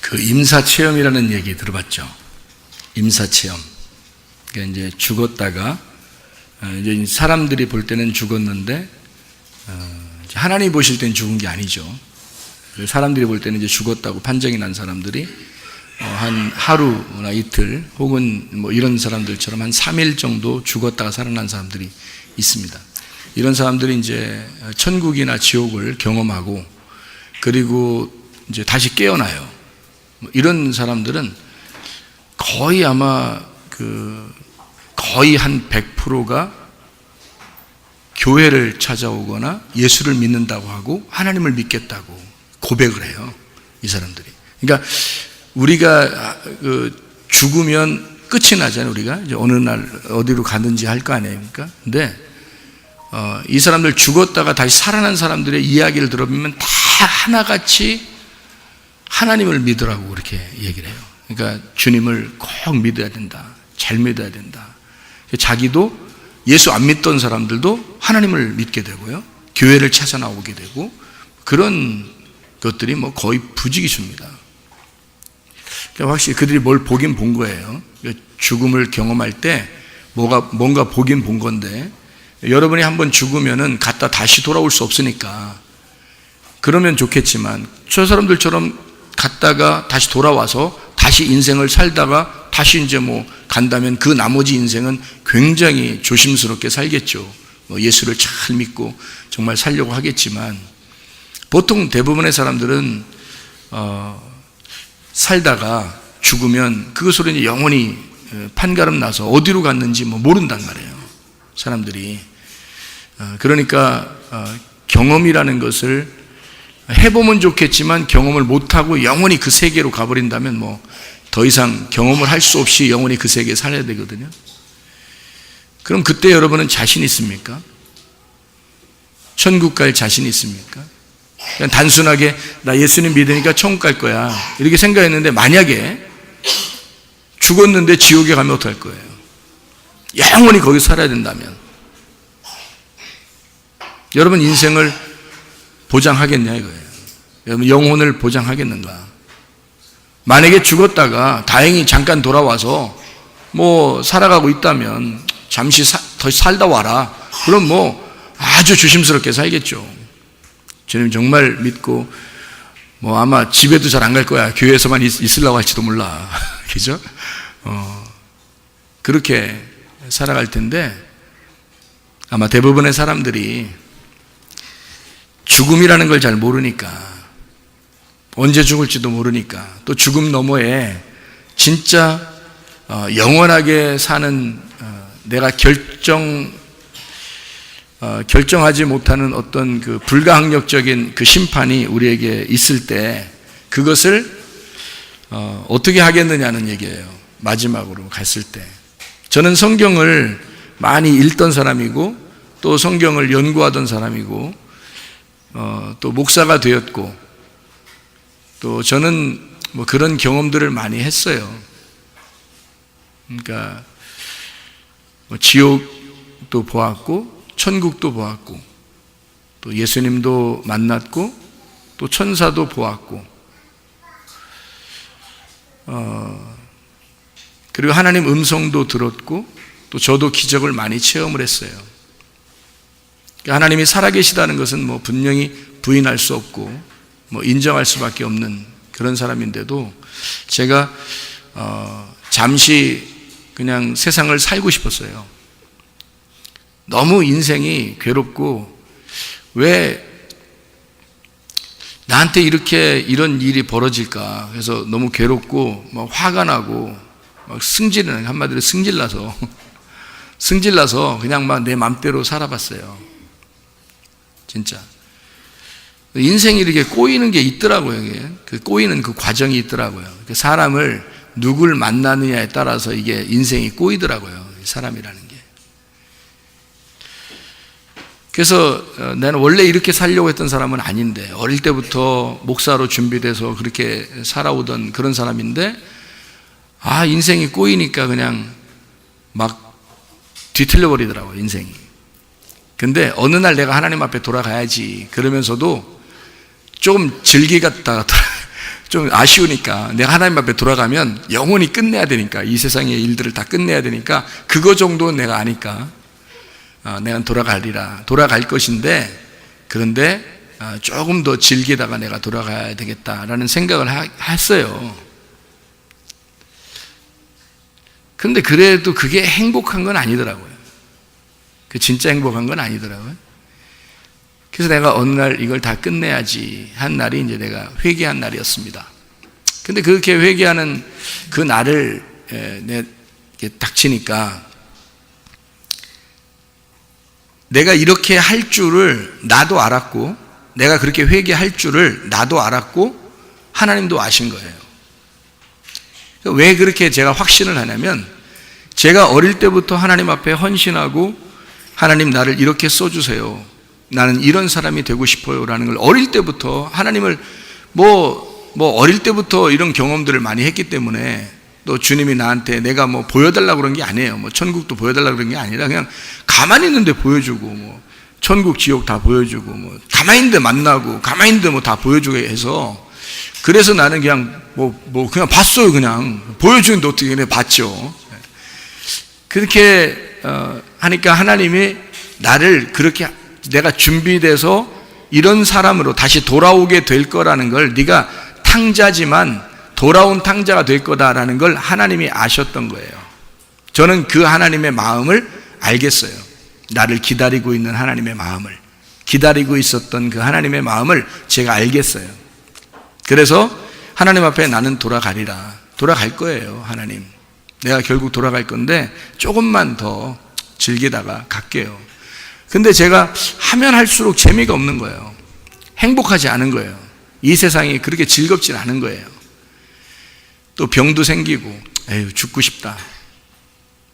그 임사체험이라는 얘기 들어봤죠? 임사체험. 그러니까 이제 죽었다가 이제 사람들이 볼 때는 죽었는데 하나님이 보실 때는 죽은 게 아니죠. 사람들이 볼 때는 이제 죽었다고 판정이 난 사람들이 한 하루나 이틀 혹은 뭐 이런 사람들처럼 한 3일 정도 죽었다가 살아난 사람들이 있습니다. 이런 사람들이 이제 천국이나 지옥을 경험하고 그리고 이제 다시 깨어나요. 이런 사람들은 거의 아마 거의 한 100%가 교회를 찾아오거나 예수를 믿는다고 하고 하나님을 믿겠다고 고백을 해요. 이 사람들이. 그러니까 우리가 죽으면 끝이 나잖아요. 우리가 이제 어느 날 어디로 가든지 할 거 아닙니까? 근데 이 사람들 죽었다가 다시 살아난 사람들의 이야기를 들어보면 다 하나같이 하나님을 믿으라고 그렇게 얘기를 해요. 그러니까 주님을 꼭 믿어야 된다. 잘 믿어야 된다. 자기도 예수 안 믿던 사람들도 하나님을 믿게 되고요. 교회를 찾아 나오게 되고 그런 것들이 뭐 거의 부지기수입니다. 그러니까 확실히 그들이 뭘 보긴 본 거예요. 죽음을 경험할 때 뭔가 보긴 본 건데 여러분이 한번 죽으면은 갔다 다시 돌아올 수 없으니까 그러면 좋겠지만 저 사람들처럼 갔다가 다시 돌아와서 다시 인생을 살다가 다시 이제 뭐 간다면 그 나머지 인생은 굉장히 조심스럽게 살겠죠. 예수를 잘 믿고 정말 살려고 하겠지만 보통 대부분의 사람들은 살다가 죽으면 그것으로 이제 영원히 판가름 나서 어디로 갔는지 뭐 모른단 말이에요. 사람들이. 그러니까 경험이라는 것을 해보면 좋겠지만 경험을 못하고 영원히 그 세계로 가버린다면 뭐 더 이상 경험을 할 수 없이 영원히 그 세계에 살아야 되거든요. 그럼 그때 여러분은 자신 있습니까? 천국 갈 자신 있습니까? 그냥 단순하게 나 예수님 믿으니까 천국 갈 거야 이렇게 생각했는데 만약에 죽었는데 지옥에 가면 어떡할 거예요? 영원히 거기 살아야 된다면 여러분 인생을 보장하겠냐 이거예요. 여러분 영혼을 보장하겠는가? 만약에 죽었다가 다행히 잠깐 돌아와서 뭐 살아가고 있다면 잠시 더 살다 와라. 그럼 뭐 아주 조심스럽게 살겠죠. 주님 정말 믿고 뭐 아마 집에도 잘 안 갈 거야. 교회에서만 있으려고 할지도 몰라. 그죠? 그렇게 살아갈 텐데 아마 대부분의 사람들이 죽음이라는 걸 잘 모르니까 언제 죽을지도 모르니까 또 죽음 너머에 진짜 영원하게 사는 내가 결정하지 못하는 어떤 그 불가항력적인 그 심판이 우리에게 있을 때 그것을 어떻게 하겠느냐는 얘기예요. 마지막으로 갔을 때 저는 성경을 많이 읽던 사람이고 또 성경을 연구하던 사람이고 또 목사가 되었고 또 저는 뭐 그런 경험들을 많이 했어요. 그러니까 뭐 지옥도 보았고 천국도 보았고 또 예수님도 만났고 또 천사도 보았고 그리고 하나님 음성도 들었고 또 저도 기적을 많이 체험을 했어요. 하나님이 살아계시다는 것은 뭐 분명히 부인할 수 없고 뭐 인정할 수밖에 없는 그런 사람인데도 제가 잠시 그냥 세상을 살고 싶었어요. 너무 인생이 괴롭고 왜 나한테 이런 일이 벌어질까? 그래서 너무 괴롭고 막 화가 나고 막 승질은 한마디로 승질나서 그냥 막 내 맘대로 살아봤어요. 진짜. 인생이 이렇게 꼬이는 게 있더라고요. 그 꼬이는 그 과정이 있더라고요. 사람을 누굴 만나느냐에 따라서 이게 인생이 꼬이더라고요. 사람이라는 게. 그래서 나는 원래 이렇게 살려고 했던 사람은 아닌데 어릴 때부터 목사로 준비돼서 그렇게 살아오던 그런 사람인데 인생이 꼬이니까 그냥 막 뒤틀려 버리더라고요. 인생이. 근데 어느 날 내가 하나님 앞에 돌아가야지 그러면서도 조금 즐기다가 좀 아쉬우니까 내가 하나님 앞에 돌아가면 영원히 끝내야 되니까, 이 세상의 일들을 다 끝내야 되니까 그거 정도는 내가 아니까 내가 돌아갈 것인데, 그런데 조금 더 즐기다가 내가 돌아가야 되겠다라는 생각을 했어요. 그런데 그래도 그게 행복한 건 아니더라고요. 그 진짜 행복한 건 아니더라고요. 그래서 내가 어느 날 이걸 다 끝내야지 한 날이 이제 내가 회개한 날이었습니다. 근데 그렇게 회개하는 그 날을 닥치니까 내가 이렇게 할 줄을 나도 알았고, 내가 그렇게 회개할 줄을 나도 알았고 하나님도 아신 거예요. 왜 그렇게 제가 확신을 하냐면, 제가 어릴 때부터 하나님 앞에 헌신하고, 하나님 나를 이렇게 써주세요, 나는 이런 사람이 되고 싶어요 라는 걸 어릴 때부터 하나님을 어릴 때부터 이런 경험들을 많이 했기 때문에, 또 주님이 나한테 내가 보여달라고 그런 게 아니에요. 천국도 보여달라고 그런 게 아니라 그냥 가만히 있는데 보여주고, 천국 지옥 다 보여주고, 가만히 있는데 만나고, 가만히 있는데 다 보여주게 해서, 그래서 나는 그냥 그냥 봤어요. 그냥 보여주는데 어떻게 그냥 봤죠. 그렇게 하니까 하나님이 나를 그렇게, 내가 준비돼서 이런 사람으로 다시 돌아오게 될 거라는 걸, 네가 탕자지만 돌아온 탕자가 될 거다라는 걸 하나님이 아셨던 거예요. 저는 그 하나님의 마음을 알겠어요. 나를 기다리고 있는 하나님의 마음을, 기다리고 있었던 그 하나님의 마음을 제가 알겠어요. 그래서 하나님 앞에 나는 돌아가리라, 돌아갈 거예요. 하나님, 내가 결국 돌아갈 건데 조금만 더 즐기다가 갈게요. 근데 제가 하면 할수록 재미가 없는 거예요. 행복하지 않은 거예요. 이 세상이 그렇게 즐겁진 않은 거예요. 또 병도 생기고, 에휴 죽고 싶다.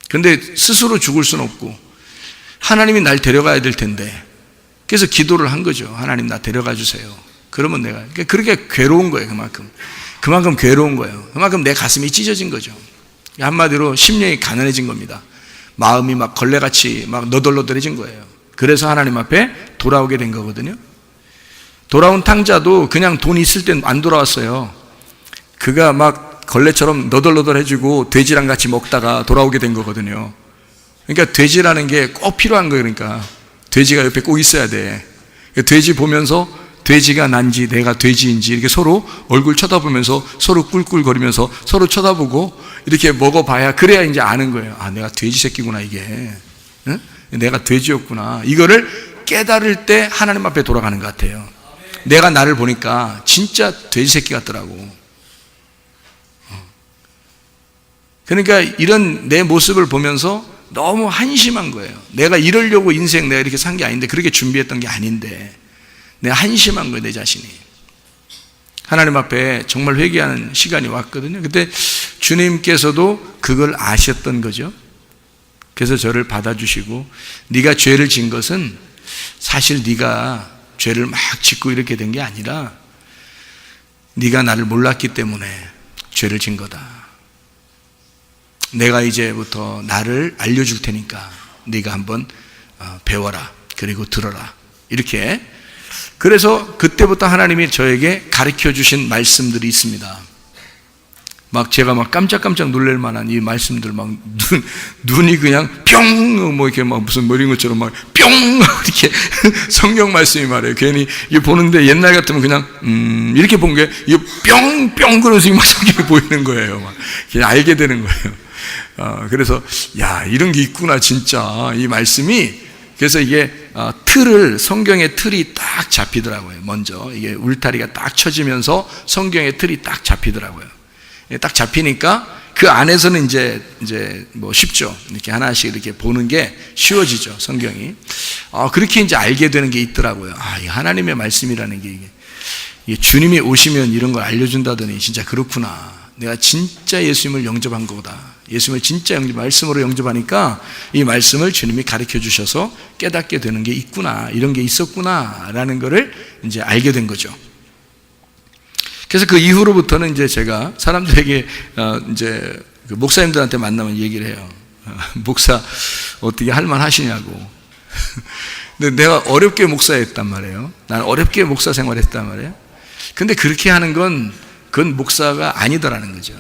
근데 스스로 죽을 수는 없고 하나님이 날 데려가야 될 텐데, 그래서 기도를 한 거죠. 하나님 나 데려가 주세요. 그러면 내가, 그렇게 괴로운 거예요. 그만큼 괴로운 거예요. 그만큼 내 가슴이 찢어진 거죠. 한마디로 심령이 가난해진 겁니다. 마음이 막 걸레같이 막 너덜너덜해진 거예요. 그래서 하나님 앞에 돌아오게 된 거거든요. 돌아온 탕자도 그냥 돈 있을 땐 안 돌아왔어요. 그가 막 걸레처럼 너덜너덜해지고 돼지랑 같이 먹다가 돌아오게 된 거거든요. 그러니까 돼지라는 게 꼭 필요한 거예요. 그러니까 돼지가 옆에 꼭 있어야 돼. 돼지 보면서 돼지가 난지 내가 돼지인지 이렇게 서로 얼굴 쳐다보면서 서로 꿀꿀거리면서 서로 쳐다보고 이렇게 먹어봐야, 그래야 이제 아는 거예요. 아, 내가 돼지 새끼구나 이게. 응? 내가 돼지였구나. 이거를 깨달을 때 하나님 앞에 돌아가는 것 같아요. 내가 나를 보니까 진짜 돼지 새끼 같더라고. 그러니까 이런 내 모습을 보면서 너무 한심한 거예요. 내가 이러려고 인생 내가 이렇게 산 게 아닌데, 그렇게 준비했던 게 아닌데 내가 한심한 거예요, 내 자신이. 하나님 앞에 정말 회개하는 시간이 왔거든요. 그때 주님께서도 그걸 아셨던 거죠. 그래서 저를 받아주시고, 네가 죄를 진 것은 사실 네가 죄를 막 짓고 이렇게 된 게 아니라 네가 나를 몰랐기 때문에 죄를 진 거다. 내가 이제부터 나를 알려줄 테니까 네가 한번 배워라, 그리고 들어라. 이렇게. 그래서 그때부터 하나님이 저에게 가르쳐 주신 말씀들이 있습니다. 막 제가 막 깜짝깜짝 놀랄 만한 이 말씀들, 막 눈이 그냥 뿅 이렇게 막 무슨 머리인 것처럼 막 뿅 이렇게 성경 말씀이 말해요. 괜히 이거 보는데 옛날 같으면 그냥 이렇게 본 게 이거 뿅뿅 그러면서 막 성경이 보이는 거예요. 막 그냥 알게 되는 거예요. 그래서 야, 이런 게 있구나 진짜, 이 말씀이. 그래서 이게 성경의 틀이 딱 잡히더라고요. 먼저 이게 울타리가 딱 쳐지면서 성경의 틀이 딱 잡히더라고요. 딱 잡히니까 그 안에서는 이제 쉽죠. 이렇게 하나씩 이렇게 보는 게 쉬워지죠, 성경이. 그렇게 이제 알게 되는 게 있더라고요. 이 하나님의 말씀이라는 게 이게 주님이 오시면 이런 걸 알려준다더니 진짜 그렇구나. 내가 진짜 예수님을 영접한 거다. 예수님을 진짜 말씀으로 영접하니까 이 말씀을 주님이 가르쳐 주셔서 깨닫게 되는 게 있구나, 이런 게 있었구나라는 거를 이제 알게 된 거죠. 그래서 그 이후로부터는 이제 제가 사람들에게 이제 그 목사님들한테 만나면 얘기를 해요. 목사 어떻게 할만 하시냐고. 근데 내가 어렵게 목사했단 말이에요. 난 어렵게 목사 생활했단 말이에요. 근데 그렇게 하는 건 그건 목사가 아니더라는 거죠.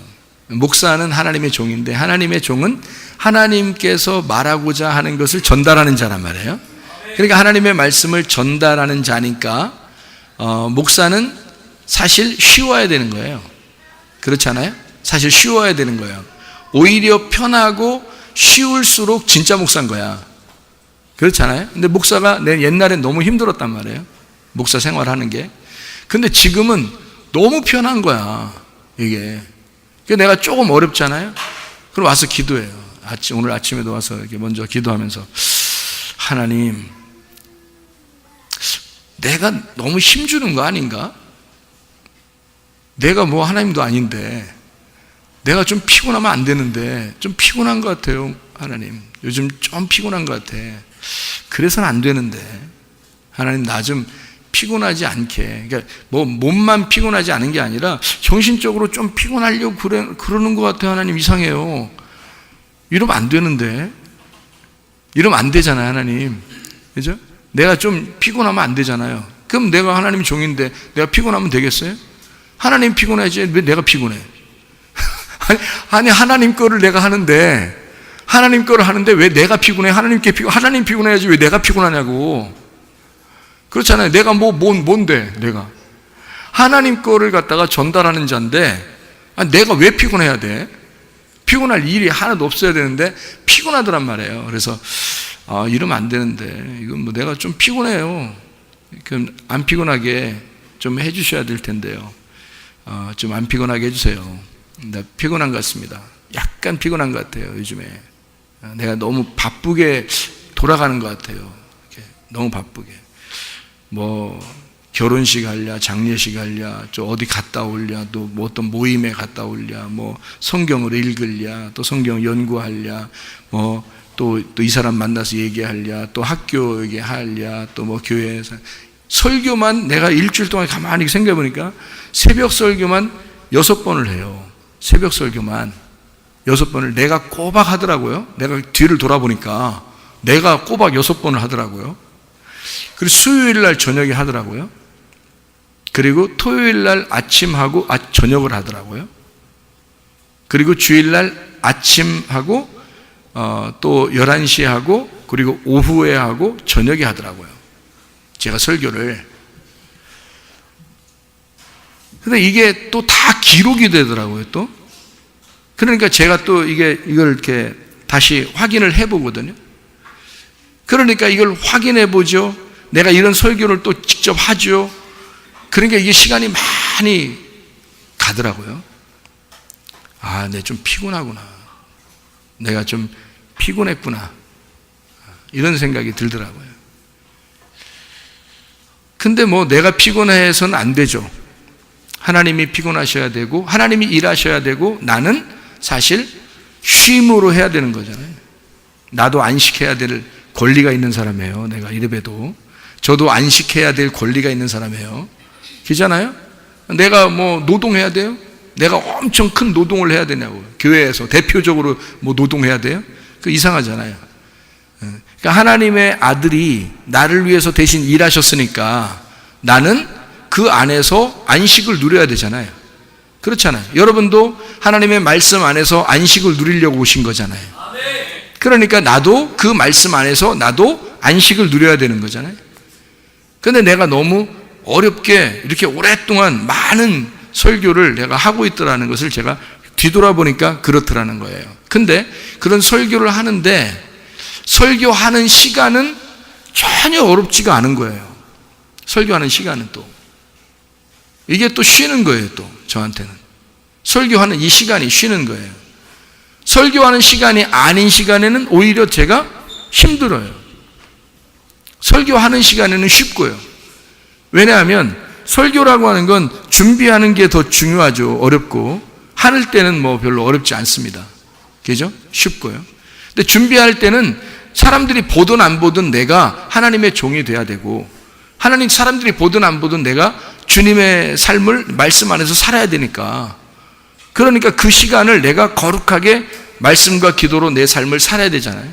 목사는 하나님의 종인데 하나님의 종은 하나님께서 말하고자 하는 것을 전달하는 자란 말이에요. 그러니까 하나님의 말씀을 전달하는 자니까 목사는 사실 쉬워야 되는 거예요. 그렇잖아요? 사실 쉬워야 되는 거예요. 오히려 편하고 쉬울수록 진짜 목사인 거야. 그렇잖아요? 근데 목사가 옛날엔 너무 힘들었단 말이에요. 목사 생활하는 게. 근데 지금은 너무 편한 거야, 이게. 그러니까 내가 조금 어렵잖아요? 그럼 와서 기도해요. 오늘 아침에도 와서 이렇게 먼저 기도하면서, 하나님, 내가 너무 힘주는 거 아닌가? 내가 뭐 하나님도 아닌데, 내가 좀 피곤하면 안 되는데, 좀 피곤한 것 같아요, 하나님. 요즘 좀 피곤한 것 같아. 그래서는 안 되는데, 하나님, 나 좀 피곤하지 않게. 그러니까 뭐 몸만 피곤하지 않은 게 아니라 정신적으로 좀 피곤하려고 그러는 것 같아요. 하나님, 이상해요. 이러면 안 되는데. 이러면 안 되잖아요, 하나님. 그죠? 내가 좀 피곤하면 안 되잖아요. 그럼 내가 하나님 종인데 내가 피곤하면 되겠어요? 하나님 피곤하지 왜 내가 피곤해? 아니 하나님 거를 내가 하는데, 하나님 거를 하는데 왜 내가 피곤해? 하나님 피곤해야지 왜 내가 피곤하냐고. 그렇잖아요. 내가 뭔데 내가 하나님 거를 갖다가 전달하는 자인데, 내가 왜 피곤해야 돼? 피곤할 일이 하나도 없어야 되는데 피곤하더란 말이에요. 그래서 이러면 안 되는데, 이건 뭐 내가 좀 피곤해요. 그럼 안 피곤하게 좀 해주셔야 될 텐데요. 좀 안 피곤하게 해주세요. 나 피곤한 것 같습니다. 약간 피곤한 것 같아요, 요즘에. 내가 너무 바쁘게 돌아가는 것 같아요. 이렇게 너무 바쁘게. 뭐 결혼식 할랴, 장례식 할랴, 저 어디 갔다 올랴, 또 뭐 어떤 모임에 갔다 올랴, 뭐 성경을 읽을랴, 또 성경 연구할랴, 뭐 또 이 사람 만나서 얘기할랴, 또 학교 얘기할랴, 또 뭐 교회에서 설교만 내가 일주일 동안 가만히 생각해보니까 새벽 설교만 6번을 해요. 새벽 설교만 6번을 내가 꼬박 하더라고요. 내가 뒤를 돌아보니까 내가 꼬박 6번을 하더라고요. 그리고 수요일 날 저녁에 하더라고요. 그리고 토요일 날 아침하고 저녁을 하더라고요. 그리고 주일 날 아침하고 또 11시에 하고, 그리고 오후에 하고 저녁에 하더라고요. 제가 설교를. 근데 이게 또 다 기록이 되더라고요, 또. 그러니까 제가 또 이걸 이렇게 다시 확인을 해보거든요. 그러니까 이걸 확인해 보죠. 내가 이런 설교를 또 직접 하죠. 그러니까 이게 시간이 많이 가더라고요. 내가 좀 피곤하구나. 내가 좀 피곤했구나. 이런 생각이 들더라고요. 근데 뭐 내가 피곤해서는 안 되죠. 하나님이 피곤하셔야 되고, 하나님이 일하셔야 되고, 나는 사실 쉼으로 해야 되는 거잖아요. 나도 안식해야 될 권리가 있는 사람이에요. 내가 이래봬도 저도 안식해야 될 권리가 있는 사람이에요. 그렇잖아요? 내가 뭐 노동해야 돼요? 내가 엄청 큰 노동을 해야 되냐고. 교회에서 대표적으로 뭐 노동해야 돼요? 그 이상하잖아요. 그러니까 하나님의 아들이 나를 위해서 대신 일하셨으니까 나는 그 안에서 안식을 누려야 되잖아요. 그렇잖아요. 여러분도 하나님의 말씀 안에서 안식을 누리려고 오신 거잖아요. 그러니까 나도 그 말씀 안에서 나도 안식을 누려야 되는 거잖아요. 근데 내가 너무 어렵게 이렇게 오랫동안 많은 설교를 내가 하고 있더라는 것을 제가 뒤돌아보니까 그렇더라는 거예요. 근데 그런 설교를 하는데 설교하는 시간은 전혀 어렵지가 않은 거예요. 설교하는 시간은 또 이게 또 쉬는 거예요. 또 저한테는 설교하는 이 시간이 쉬는 거예요. 설교하는 시간이 아닌 시간에는 오히려 제가 힘들어요. 설교하는 시간에는 쉽고요. 왜냐하면 설교라고 하는 건 준비하는 게 더 중요하죠. 어렵고 하는 때는 뭐 별로 어렵지 않습니다. 그죠? 쉽고요. 근데 준비할 때는 사람들이 보든 안 보든 내가 하나님의 종이 돼야 되고, 하나님 사람들이 보든 안 보든 내가 주님의 삶을 말씀 안에서 살아야 되니까, 그러니까 그 시간을 내가 거룩하게 말씀과 기도로 내 삶을 살아야 되잖아요.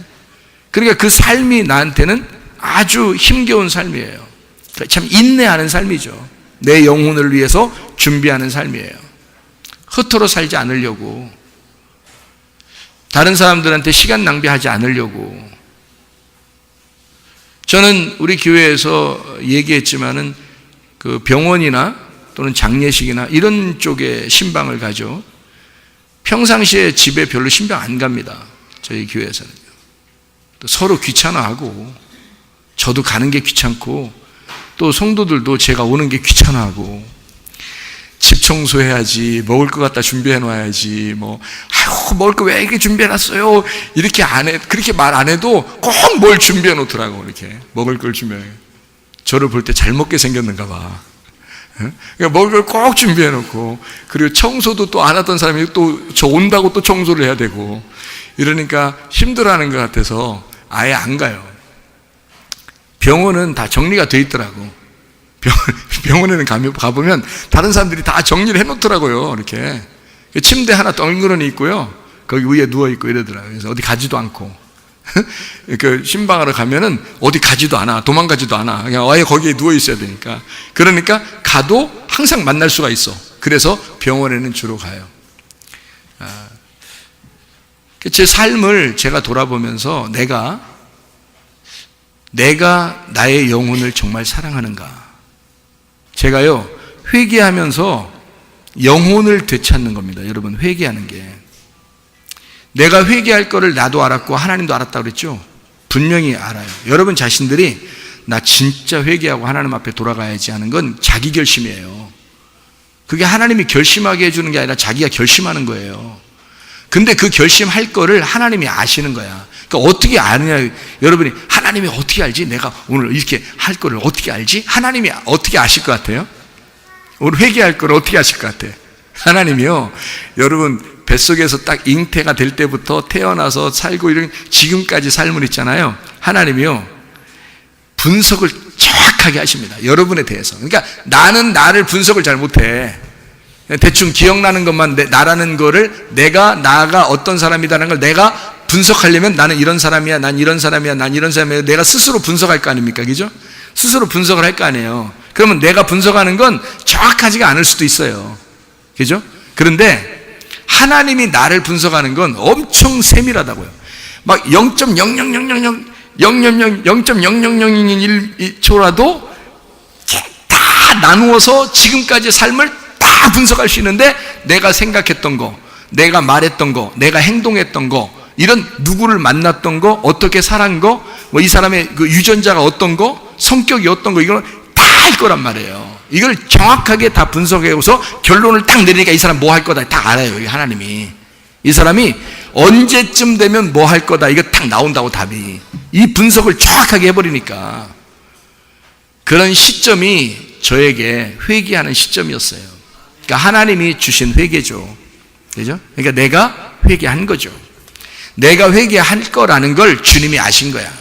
그러니까 그 삶이 나한테는 아주 힘겨운 삶이에요. 참 인내하는 삶이죠. 내 영혼을 위해서 준비하는 삶이에요. 흩어져 살지 않으려고, 다른 사람들한테 시간 낭비하지 않으려고. 저는 우리 교회에서 얘기했지만은 그 병원이나 또는 장례식이나 이런 쪽에 신방을 가죠. 평상시에 집에 별로 신방 안 갑니다. 저희 교회에서는요. 또 서로 귀찮아하고, 저도 가는 게 귀찮고, 또 성도들도 제가 오는 게 귀찮아하고, 집 청소해야지, 먹을 것 갖다 준비해 놔야지, 아유, 먹을 거 왜 이렇게 준비해 놨어요? 이렇게 그렇게 말 안 해도 꼭 뭘 준비해 놓더라고, 이렇게. 먹을 걸 준비해. 저를 볼 때 잘 먹게 생겼는가 봐. 그러니까 먹을 걸 꼭 준비해 놓고, 그리고 청소도 또 안 하던 사람이 또 저 온다고 또 청소를 해야 되고, 이러니까 힘들어하는 것 같아서 아예 안 가요. 병원은 다 정리가 돼 있더라고. 병원에는 가보면 다른 사람들이 다 정리를 해놓더라고요. 이렇게 침대 하나 덩그러니 있고요, 거기 위에 누워있고 이러더라고요. 그래서 어디 가지도 않고 그 신방하러 가면은 어디 가지도 않아, 도망가지도 않아. 그냥 아예 거기에 누워있어야 되니까. 그러니까 가도 항상 만날 수가 있어. 그래서 병원에는 주로 가요. 제 삶을 제가 돌아보면서 내가 나의 영혼을 정말 사랑하는가. 제가요, 회개하면서 영혼을 되찾는 겁니다. 여러분, 회개하는 게. 내가 회개할 거를 나도 알았고 하나님도 알았다고 그랬죠? 분명히 알아요. 여러분 자신들이 나 진짜 회개하고 하나님 앞에 돌아가야지 하는 건 자기 결심이에요. 그게 하나님이 결심하게 해주는 게 아니라 자기가 결심하는 거예요. 근데 그 결심할 거를 하나님이 아시는 거야. 그러니까 어떻게 아느냐. 여러분이 하나님이 어떻게 알지? 내가 오늘 이렇게 할 거를 어떻게 알지? 하나님이 어떻게 아실 것 같아요? 오늘 회개할 거를 어떻게 아실 것 같아? 하나님이요, 여러분 뱃속에서 딱 잉태가 될 때부터 태어나서 살고 이런 지금까지 삶을 있잖아요. 하나님이요, 분석을 정확하게 하십니다. 여러분에 대해서. 그러니까 나는 나를 분석을 잘 못해. 대충 기억나는 것만, 나라는 거를, 나가 어떤 사람이다라는 걸 내가 분석하려면 나는 이런 사람이야, 난 이런 사람이야, 난 이런 사람이야. 내가 스스로 분석할 거 아닙니까? 그죠? 스스로 분석을 할 거 아니에요. 그러면 내가 분석하는 건 정확하지가 않을 수도 있어요. 그죠? 그런데 하나님이 나를 분석하는 건 엄청 세밀하다고요. 막 0.0000000001초라도 다 나누어서 지금까지 삶을 다 분석할 수 있는데, 내가 생각했던 거, 내가 말했던 거, 내가 행동했던 거, 이런 누구를 만났던 거, 어떻게 살한 거, 이 사람의 그 유전자가 어떤 거, 성격이 어떤 거, 이걸 다 알 거란 말이에요. 이걸 정확하게 다 분석해서 결론을 딱 내리니까 이 사람 뭐 할 거다 다 알아요. 하나님이. 이 사람이 언제쯤 되면 뭐 할 거다, 이거 딱 나온다고 답이. 이 분석을 정확하게 해버리니까. 그런 시점이 저에게 회개하는 시점이었어요. 그러니까 하나님이 주신 회개죠. 그죠? 그러니까 내가 회개한 거죠. 내가 회개할 거라는 걸 주님이 아신 거야.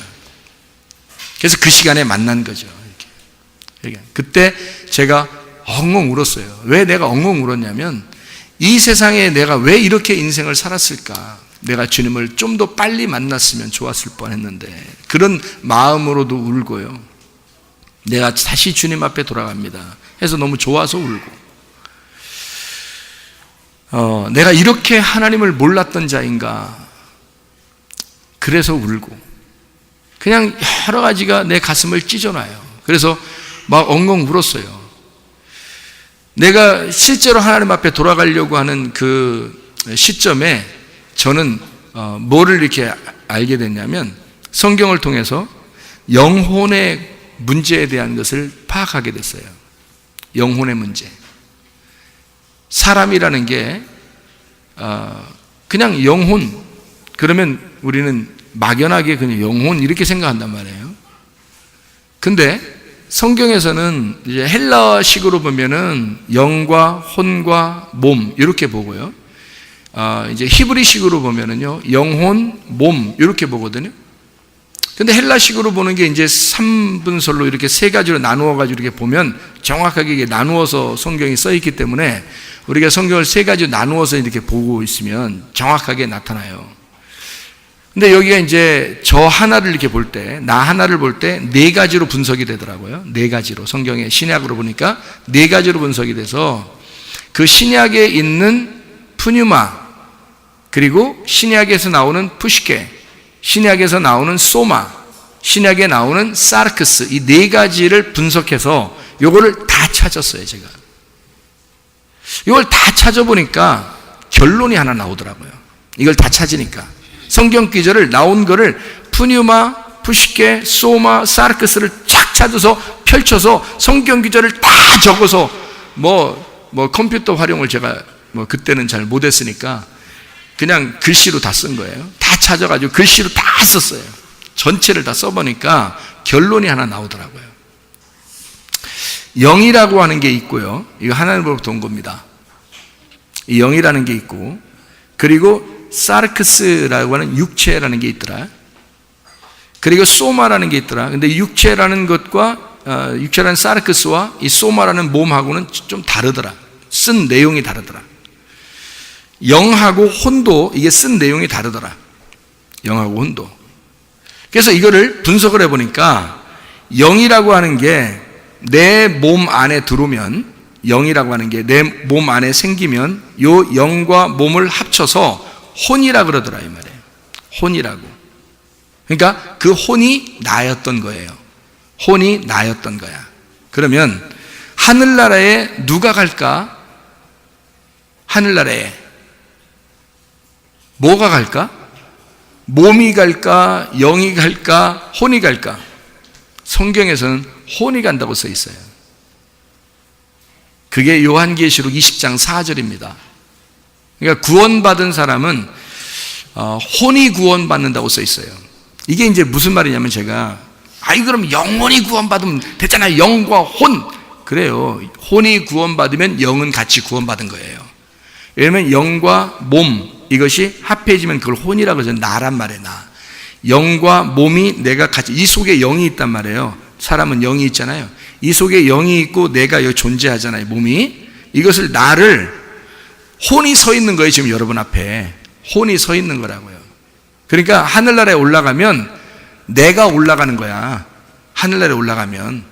그래서 그 시간에 만난 거죠. 이렇게. 그때 제가 엉엉 울었어요. 왜 내가 엉엉 울었냐면, 이 세상에 내가 왜 이렇게 인생을 살았을까? 내가 주님을 좀 더 빨리 만났으면 좋았을 뻔했는데, 그런 마음으로도 울고요. 내가 다시 주님 앞에 돌아갑니다 해서 너무 좋아서 울고, 내가 이렇게 하나님을 몰랐던 자인가, 그래서 울고, 그냥 여러 가지가 내 가슴을 찢어놔요. 그래서 막 엉엉 울었어요. 내가 실제로 하나님 앞에 돌아가려고 하는 그 시점에 저는 뭐를 이렇게 알게 됐냐면, 성경을 통해서 영혼의 문제에 대한 것을 파악하게 됐어요. 영혼의 문제. 사람이라는 게 그냥 영혼, 그러면 우리는 막연하게 그냥 영혼 이렇게 생각한단 말이에요. 근데 성경에서는 이제 헬라식으로 보면은 영과 혼과 몸 이렇게 보고요. 이제 히브리식으로 보면은요, 영혼, 몸 이렇게 보거든요. 근데 헬라식으로 보는 게 이제 3분설로 이렇게 세 가지로 나누어 가지고 이렇게 보면 정확하게 이게 나누어서 성경이 써 있기 때문에 우리가 성경을 세 가지로 나누어서 이렇게 보고 있으면 정확하게 나타나요. 근데 여기가 이제 저 하나를 이렇게 볼 때, 나 하나를 볼 때 네 가지로 분석이 되더라고요. 네 가지로. 성경의 신약으로 보니까 네 가지로 분석이 돼서 그 신약에 있는 푸뉴마, 그리고 신약에서 나오는 푸시케, 신약에서 나오는 소마, 신약에 나오는 사르크스, 이 네 가지를 분석해서 요거를 다 찾았어요. 제가 이걸 다 찾아보니까 결론이 하나 나오더라고요. 이걸 다 찾으니까 성경 기절을 나온 거를 푸뉴마, 푸시케, 소마, 사르크스를 쫙 찾아서 펼쳐서 성경 기절을 다 적어서 뭐 컴퓨터 활용을 제가 그때는 잘 못했으니까 그냥 글씨로 다 쓴 거예요. 다 찾아가지고 글씨로 다 썼어요. 전체를 다 써보니까 결론이 하나 나오더라고요. 영이라고 하는 게 있고요. 이거 하나님으로부터 온 겁니다. 이 영이라는 게 있고, 그리고 사르크스라고 하는 육체라는 게 있더라. 그리고 소마라는 게 있더라. 근데 육체라는 것과 육체라는 사르크스와 이 소마라는 몸하고는 좀 다르더라. 쓴 내용이 다르더라. 영하고 혼도 이게 쓴 내용이 다르더라. 영하고 혼도. 그래서 이거를 분석을 해보니까 영이라고 하는 게 내 몸 안에 들어오면, 영이라고 하는 게 내 몸 안에 생기면 요 영과 몸을 합쳐서 혼이라 그러더라 이 말이에요. 혼이라고. 그러니까 그 혼이 나였던 거예요. 혼이 나였던 거야. 그러면 하늘나라에 누가 갈까? 하늘나라에 뭐가 갈까? 몸이 갈까? 영이 갈까? 혼이 갈까? 성경에서는 혼이 간다고 써 있어요. 그게 요한계시록 20장 4절입니다. 그러니까 구원받은 사람은 혼이 구원받는다고 써 있어요. 이게 이제 무슨 말이냐면 제가 그럼 영혼이 구원받으면 됐잖아요. 영과 혼. 그래요. 혼이 구원받으면 영은 같이 구원받은 거예요. 왜냐하면 영과 몸 이것이 합해지면 그걸 혼이라고 해서 나란 말이에요. 나. 영과 몸이 내가 같이, 이 속에 영이 있단 말이에요. 사람은 영이 있잖아요. 이 속에 영이 있고 내가 여기 존재하잖아요. 몸이. 이것을 나를, 혼이 서 있는 거예요. 지금 여러분 앞에 혼이 서 있는 거라고요. 그러니까 하늘나라에 올라가면 내가 올라가는 거야. 하늘나라에 올라가면.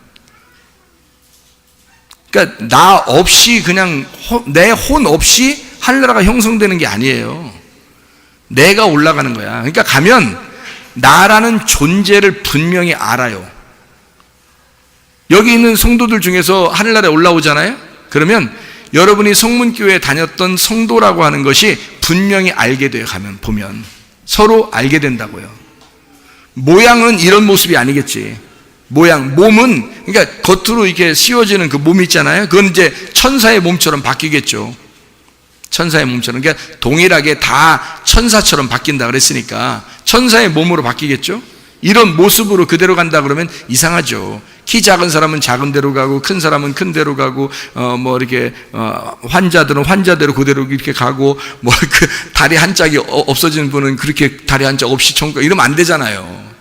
그러니까 나 없이 그냥 내 혼 없이 하늘나라가 형성되는 게 아니에요. 내가 올라가는 거야. 그러니까 가면 나라는 존재를 분명히 알아요. 여기 있는 성도들 중에서 하늘나라에 올라오잖아요. 그러면 여러분이 성문교회에 다녔던 성도라고 하는 것이 분명히 알게 돼요. 가면 보면 서로 알게 된다고요. 모양은 이런 모습이 아니겠지. 모양, 몸은 그러니까 겉으로 이렇게 씌워지는 그 몸이 있잖아요. 그건 이제 천사의 몸처럼 바뀌겠죠. 천사의 몸처럼. 그러니까 동일하게 다 천사처럼 바뀐다 그랬으니까 천사의 몸으로 바뀌겠죠. 이런 모습으로 그대로 간다 그러면 이상하죠. 키 작은 사람은 작은 데로 가고 큰 사람은 큰 데로 가고 이렇게 환자들은 환자대로 그대로 이렇게 가고 그 다리 한 짝이 없어지는 분은 그렇게 다리 한 짝 없이 천국 이러면 안 되잖아요.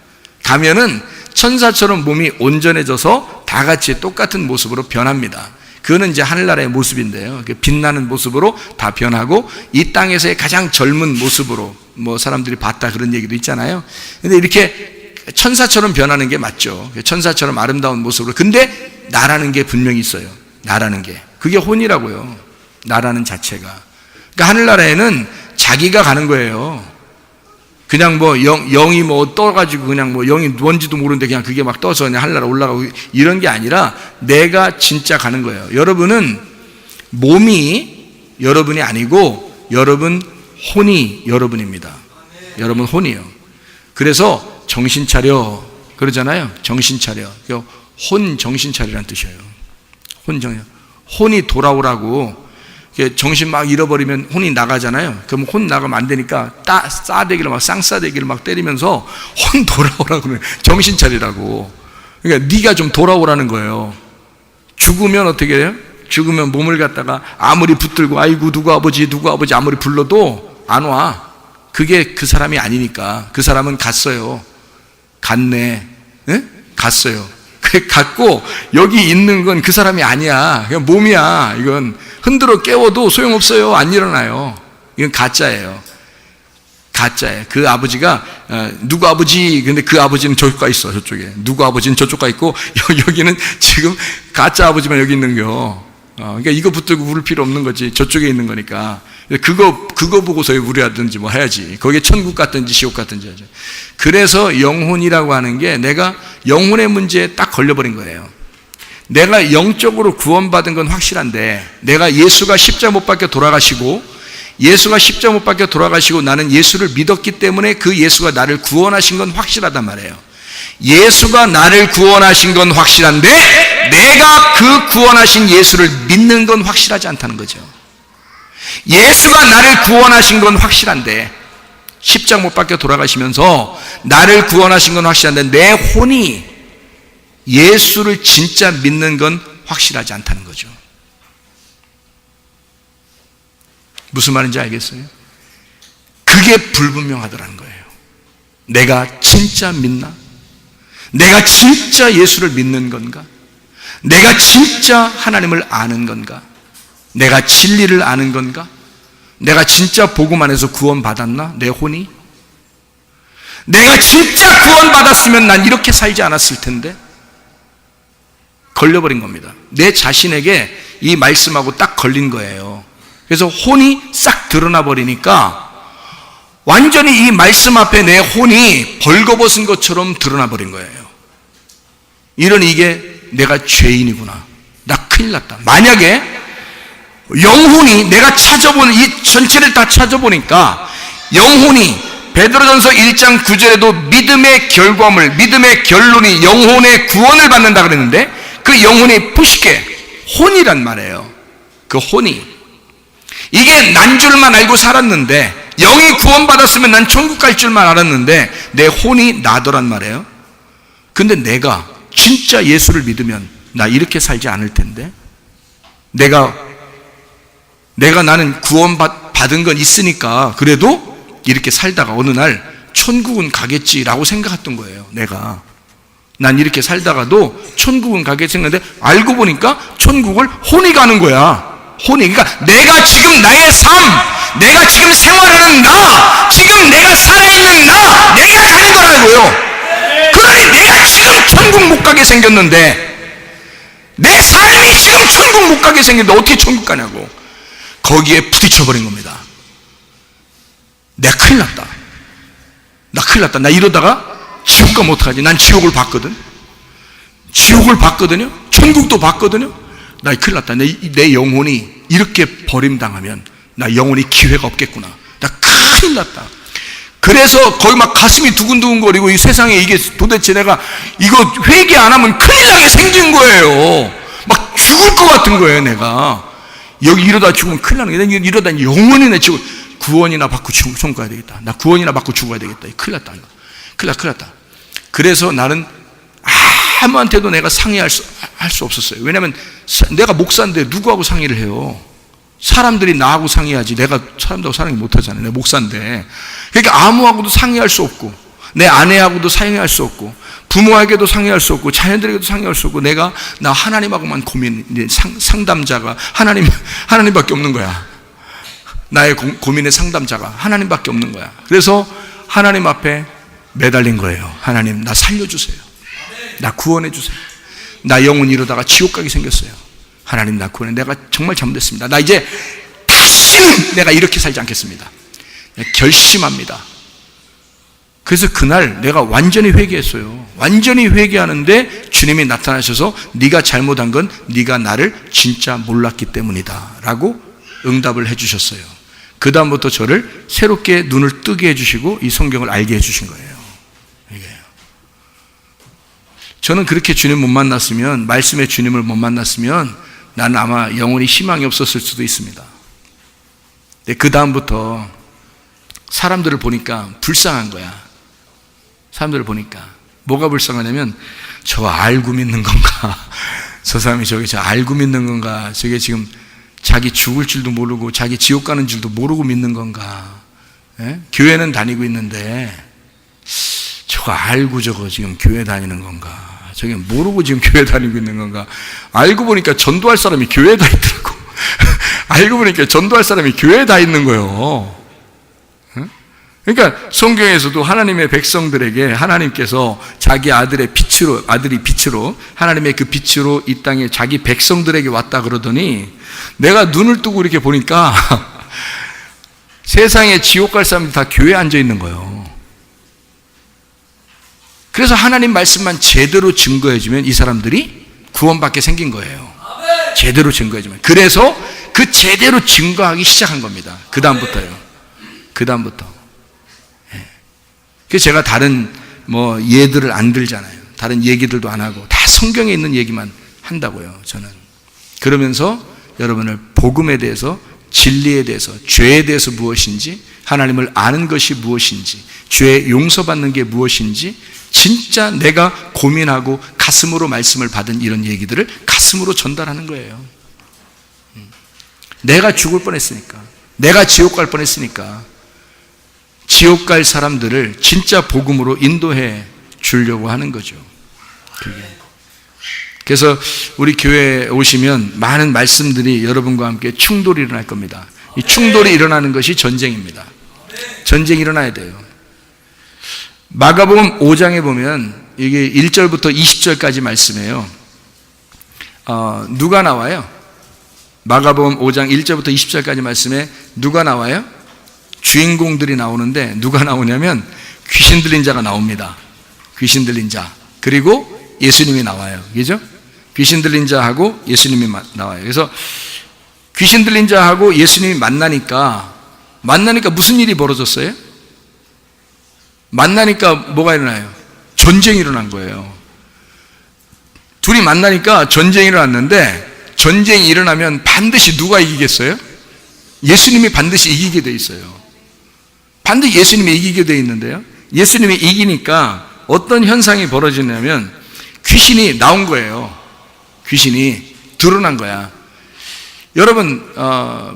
가면은 천사처럼 몸이 온전해져서 다 같이 똑같은 모습으로 변합니다. 그거는 이제 하늘나라의 모습인데요. 빛나는 모습으로 다 변하고 이 땅에서의 가장 젊은 모습으로 사람들이 봤다 그런 얘기도 있잖아요. 근데 이렇게 천사처럼 변하는 게 맞죠. 천사처럼 아름다운 모습으로. 근데 나라는 게 분명히 있어요. 나라는 게. 그게 혼이라고요. 나라는 자체가. 그러니까 하늘나라에는 자기가 가는 거예요. 그냥 영이 떠가지고 그냥 영이 뭔지도 모르는데 그냥 그게 막 떠서 그냥 하늘나라 올라가고 이런 게 아니라 내가 진짜 가는 거예요. 여러분은 몸이 여러분이 아니고 여러분 혼이 여러분입니다. 여러분 혼이요. 그래서 정신 차려 그러잖아요. 정신 차려. 혼 정신 차리라는 뜻이에요. 혼이 돌아오라고. 정신 막 잃어버리면 혼이 나가잖아요. 그럼 혼 나가면 안 되니까 싸대기를 막 쌍싸대기를 막 때리면서 혼 돌아오라고 그래요. 정신 차리라고. 그러니까 네가 좀 돌아오라는 거예요. 죽으면 어떻게 해요? 죽으면 몸을 갖다가 아무리 붙들고 아이고 누구 아버지 아무리 불러도 안 와. 그게 그 사람이 아니니까. 그 사람은 갔어요. 갔네. 에? 갔어요. 갔고 여기 있는 건 그 사람이 아니야. 그냥 몸이야. 이건 흔들어 깨워도 소용없어요. 안 일어나요. 이건 가짜예요. 가짜예요. 그 아버지가 누구 아버지, 근데 그 아버지는 저쪽 가 있어. 저쪽에. 누구 아버지는 저쪽 가 있고 여기는 지금 가짜 아버지만 여기 있는 거. 그러니까 이거 붙들고 울을 필요 없는 거지. 저쪽에 있는 거니까. 그거 보고서 우려하든지 뭐 해야지. 거기에 천국 같든지 지옥 같든지 하죠. 그래서 영혼이라고 하는 게 내가 영혼의 문제에 딱 걸려버린 거예요. 내가 영적으로 구원받은 건 확실한데, 내가 예수가 십자가 못 박혀 돌아가시고, 나는 예수를 믿었기 때문에 그 예수가 나를 구원하신 건 확실하단 말이에요. 예수가 나를 구원하신 건 확실한데 내가 그 구원하신 예수를 믿는 건 확실하지 않다는 거죠. 예수가 나를 구원하신 건 확실한데, 십자가 못 박혀 돌아가시면서 나를 구원하신 건 확실한데 내 혼이 예수를 진짜 믿는 건 확실하지 않다는 거죠. 무슨 말인지 알겠어요? 그게 불분명하더라는 거예요. 내가 진짜 믿나? 내가 진짜 예수를 믿는 건가? 내가 진짜 하나님을 아는 건가? 내가 진리를 아는 건가? 내가 진짜 복음 안에서 구원받았나? 내 혼이? 내가 진짜 구원받았으면 난 이렇게 살지 않았을 텐데? 걸려버린 겁니다. 내 자신에게 이 말씀하고 딱 걸린 거예요. 그래서 혼이 싹 드러나 버리니까 완전히 이 말씀 앞에 내 혼이 벌거벗은 것처럼 드러나 버린 거예요. 이러니 이게 내가 죄인이구나. 나 큰일 났다. 만약에 영혼이 내가 찾아보는 이 전체를 다 찾아보니까 영혼이 베드로전서 1장 9절에도 믿음의 결과물, 믿음의 결론이 영혼의 구원을 받는다 그랬는데 그 영혼이 푸시케 혼이란 말이에요. 그 혼이 이게 난 줄만 알고 살았는데, 영이 구원받았으면 난 천국 갈 줄만 알았는데 내 혼이 나더란 말이에요. 근데 내가 진짜 예수를 믿으면 나 이렇게 살지 않을 텐데, 내가 나는 구원받은 건 있으니까 그래도 이렇게 살다가 어느 날 천국은 가겠지라고 생각했던 거예요. 난 이렇게 살다가도 천국은 가겠지 했는데 알고 보니까 천국을 혼이 가는 거야. 그러니까 내가 지금 나의 삶, 내가 지금 생활하는 나, 지금 내가 살아있는 나, 내가 가는 거라고요. 그러니 내가 지금 천국 못 가게 생겼는데, 내 삶이 지금 천국 못 가게 생겼는데 어떻게 천국 가냐고. 거기에 부딪혀버린 겁니다. 내가 큰일 났다. 나 이러다가 지옥 가면 어떡하지? 난 지옥을 봤거든요. 천국도 봤거든요. 나 큰일 났다. 내 영혼이 이렇게 버림당하면 나 영혼이 기회가 없겠구나. 나 큰일 났다. 그래서 거기 막 가슴이 두근두근거리고, 이 세상에 이게 도대체 내가 이거 회개 안 하면 큰일 나게 생긴 거예요. 막 죽을 것 같은 거예요. 내가 여기 이러다 죽으면 큰일 나는 거예요. 이러다 영원히 내 지금 구원이나 받고 천국 가야 되겠다. 나 구원이나 받고 죽어야 되겠다. 큰일 났다. 그래서 나는 아무한테도 내가 상의할 수 없었어요. 왜냐하면 내가 목사인데 누구하고 상의를 해요? 사람들이 나하고 상의하지, 내가 사람들하고 상의 못하잖아요. 내가 목사인데. 그러니까 아무하고도 상의할 수 없고, 내 아내하고도 상의할 수 없고, 부모에게도 상의할 수 없고, 자녀들에게도 상의할 수 없고, 나 하나님하고만 상담자가 하나님밖에 없는 거야. 나의 고민의 상담자가 하나님밖에 없는 거야. 그래서 하나님 앞에 매달린 거예요. 하나님, 나 살려주세요. 나 구원해 주세요. 나 영혼 이러다가 지옥 가게 생겼어요. 하나님, 나 구원해. 내가 정말 잘못했습니다. 나 이제 다시는 내가 이렇게 살지 않겠습니다. 결심합니다. 그래서 그날 내가 완전히 회개했어요. 완전히 회개하는데 주님이 나타나셔서 네가 잘못한 건 네가 나를 진짜 몰랐기 때문이다 라고 응답을 해주셨어요. 그 다음부터 저를 새롭게 눈을 뜨게 해주시고 이 성경을 알게 해주신 거예요. 저는 그렇게 주님 못 만났으면, 말씀의 주님을 못 만났으면 나는 아마 영원히 희망이 없었을 수도 있습니다. 근데 그 다음부터 사람들을 보니까 불쌍한 거야. 사람들을 보니까 뭐가 불쌍하냐면, 저 알고 믿는 건가? 저 사람이 저 알고 믿는 건가? 저게 지금 자기 죽을 줄도 모르고 자기 지옥 가는 줄도 모르고 믿는 건가? 예? 교회는 다니고 있는데 저거 알고 저거 지금 교회 다니는 건가? 저게 모르고 지금 교회 다니고 있는 건가? 알고 보니까 전도할 사람이 교회에 다 있더라고. 알고 보니까 전도할 사람이 교회에 다 있는 거예요. 응? 그러니까 성경에서도 하나님의 백성들에게 하나님께서 자기 아들이 빛으로 하나님의 그 빛으로 이 땅에 자기 백성들에게 왔다 그러더니 내가 눈을 뜨고 이렇게 보니까 세상에 지옥 갈 사람들이 다 교회에 앉아 있는 거예요. 그래서 하나님 말씀만 제대로 증거해주면 이 사람들이 구원받게 생긴 거예요. 제대로 증거해주면. 그래서 그 제대로 증거하기 시작한 겁니다. 그 다음부터요. 그래서 제가 다른 예들을 안 들잖아요. 다른 얘기들도 안 하고 다 성경에 있는 얘기만 한다고요. 저는 그러면서 여러분을 복음에 대해서, 진리에 대해서, 죄에 대해서 무엇인지, 하나님을 아는 것이 무엇인지, 죄 용서받는 게 무엇인지 진짜 내가 고민하고 가슴으로 말씀을 받은 이런 얘기들을 가슴으로 전달하는 거예요. 내가 죽을 뻔했으니까, 내가 지옥 갈 뻔했으니까 지옥 갈 사람들을 진짜 복음으로 인도해 주려고 하는 거죠. 그래서 우리 교회에 오시면 많은 말씀들이 여러분과 함께 충돌이 일어날 겁니다. 이 충돌이 일어나는 것이 전쟁입니다. 전쟁이 일어나야 돼요. 마가복음 5장에 보면 이게 1절부터 20절까지 말씀이에요. 누가 나와요? 마가복음 5장 1절부터 20절까지 말씀에 누가 나와요? 주인공들이 나오는데 누가 나오냐면 귀신 들린 자가 나옵니다. 귀신 들린 자. 그리고 예수님이 나와요. 그죠? 귀신 들린 자하고 예수님이 나와요. 그래서 귀신 들린 자하고 예수님이 만나니까 무슨 일이 벌어졌어요? 만나니까 뭐가 일어나요? 전쟁이 일어난 거예요. 둘이 만나니까 전쟁이 일어났는데 전쟁이 일어나면 반드시 누가 이기겠어요? 예수님이 반드시 이기게 돼 있어요. 반드시 예수님이 이기게 돼 있는데요. 예수님이 이기니까 어떤 현상이 벌어지냐면 귀신이 나온 거예요. 귀신이 드러난 거야. 여러분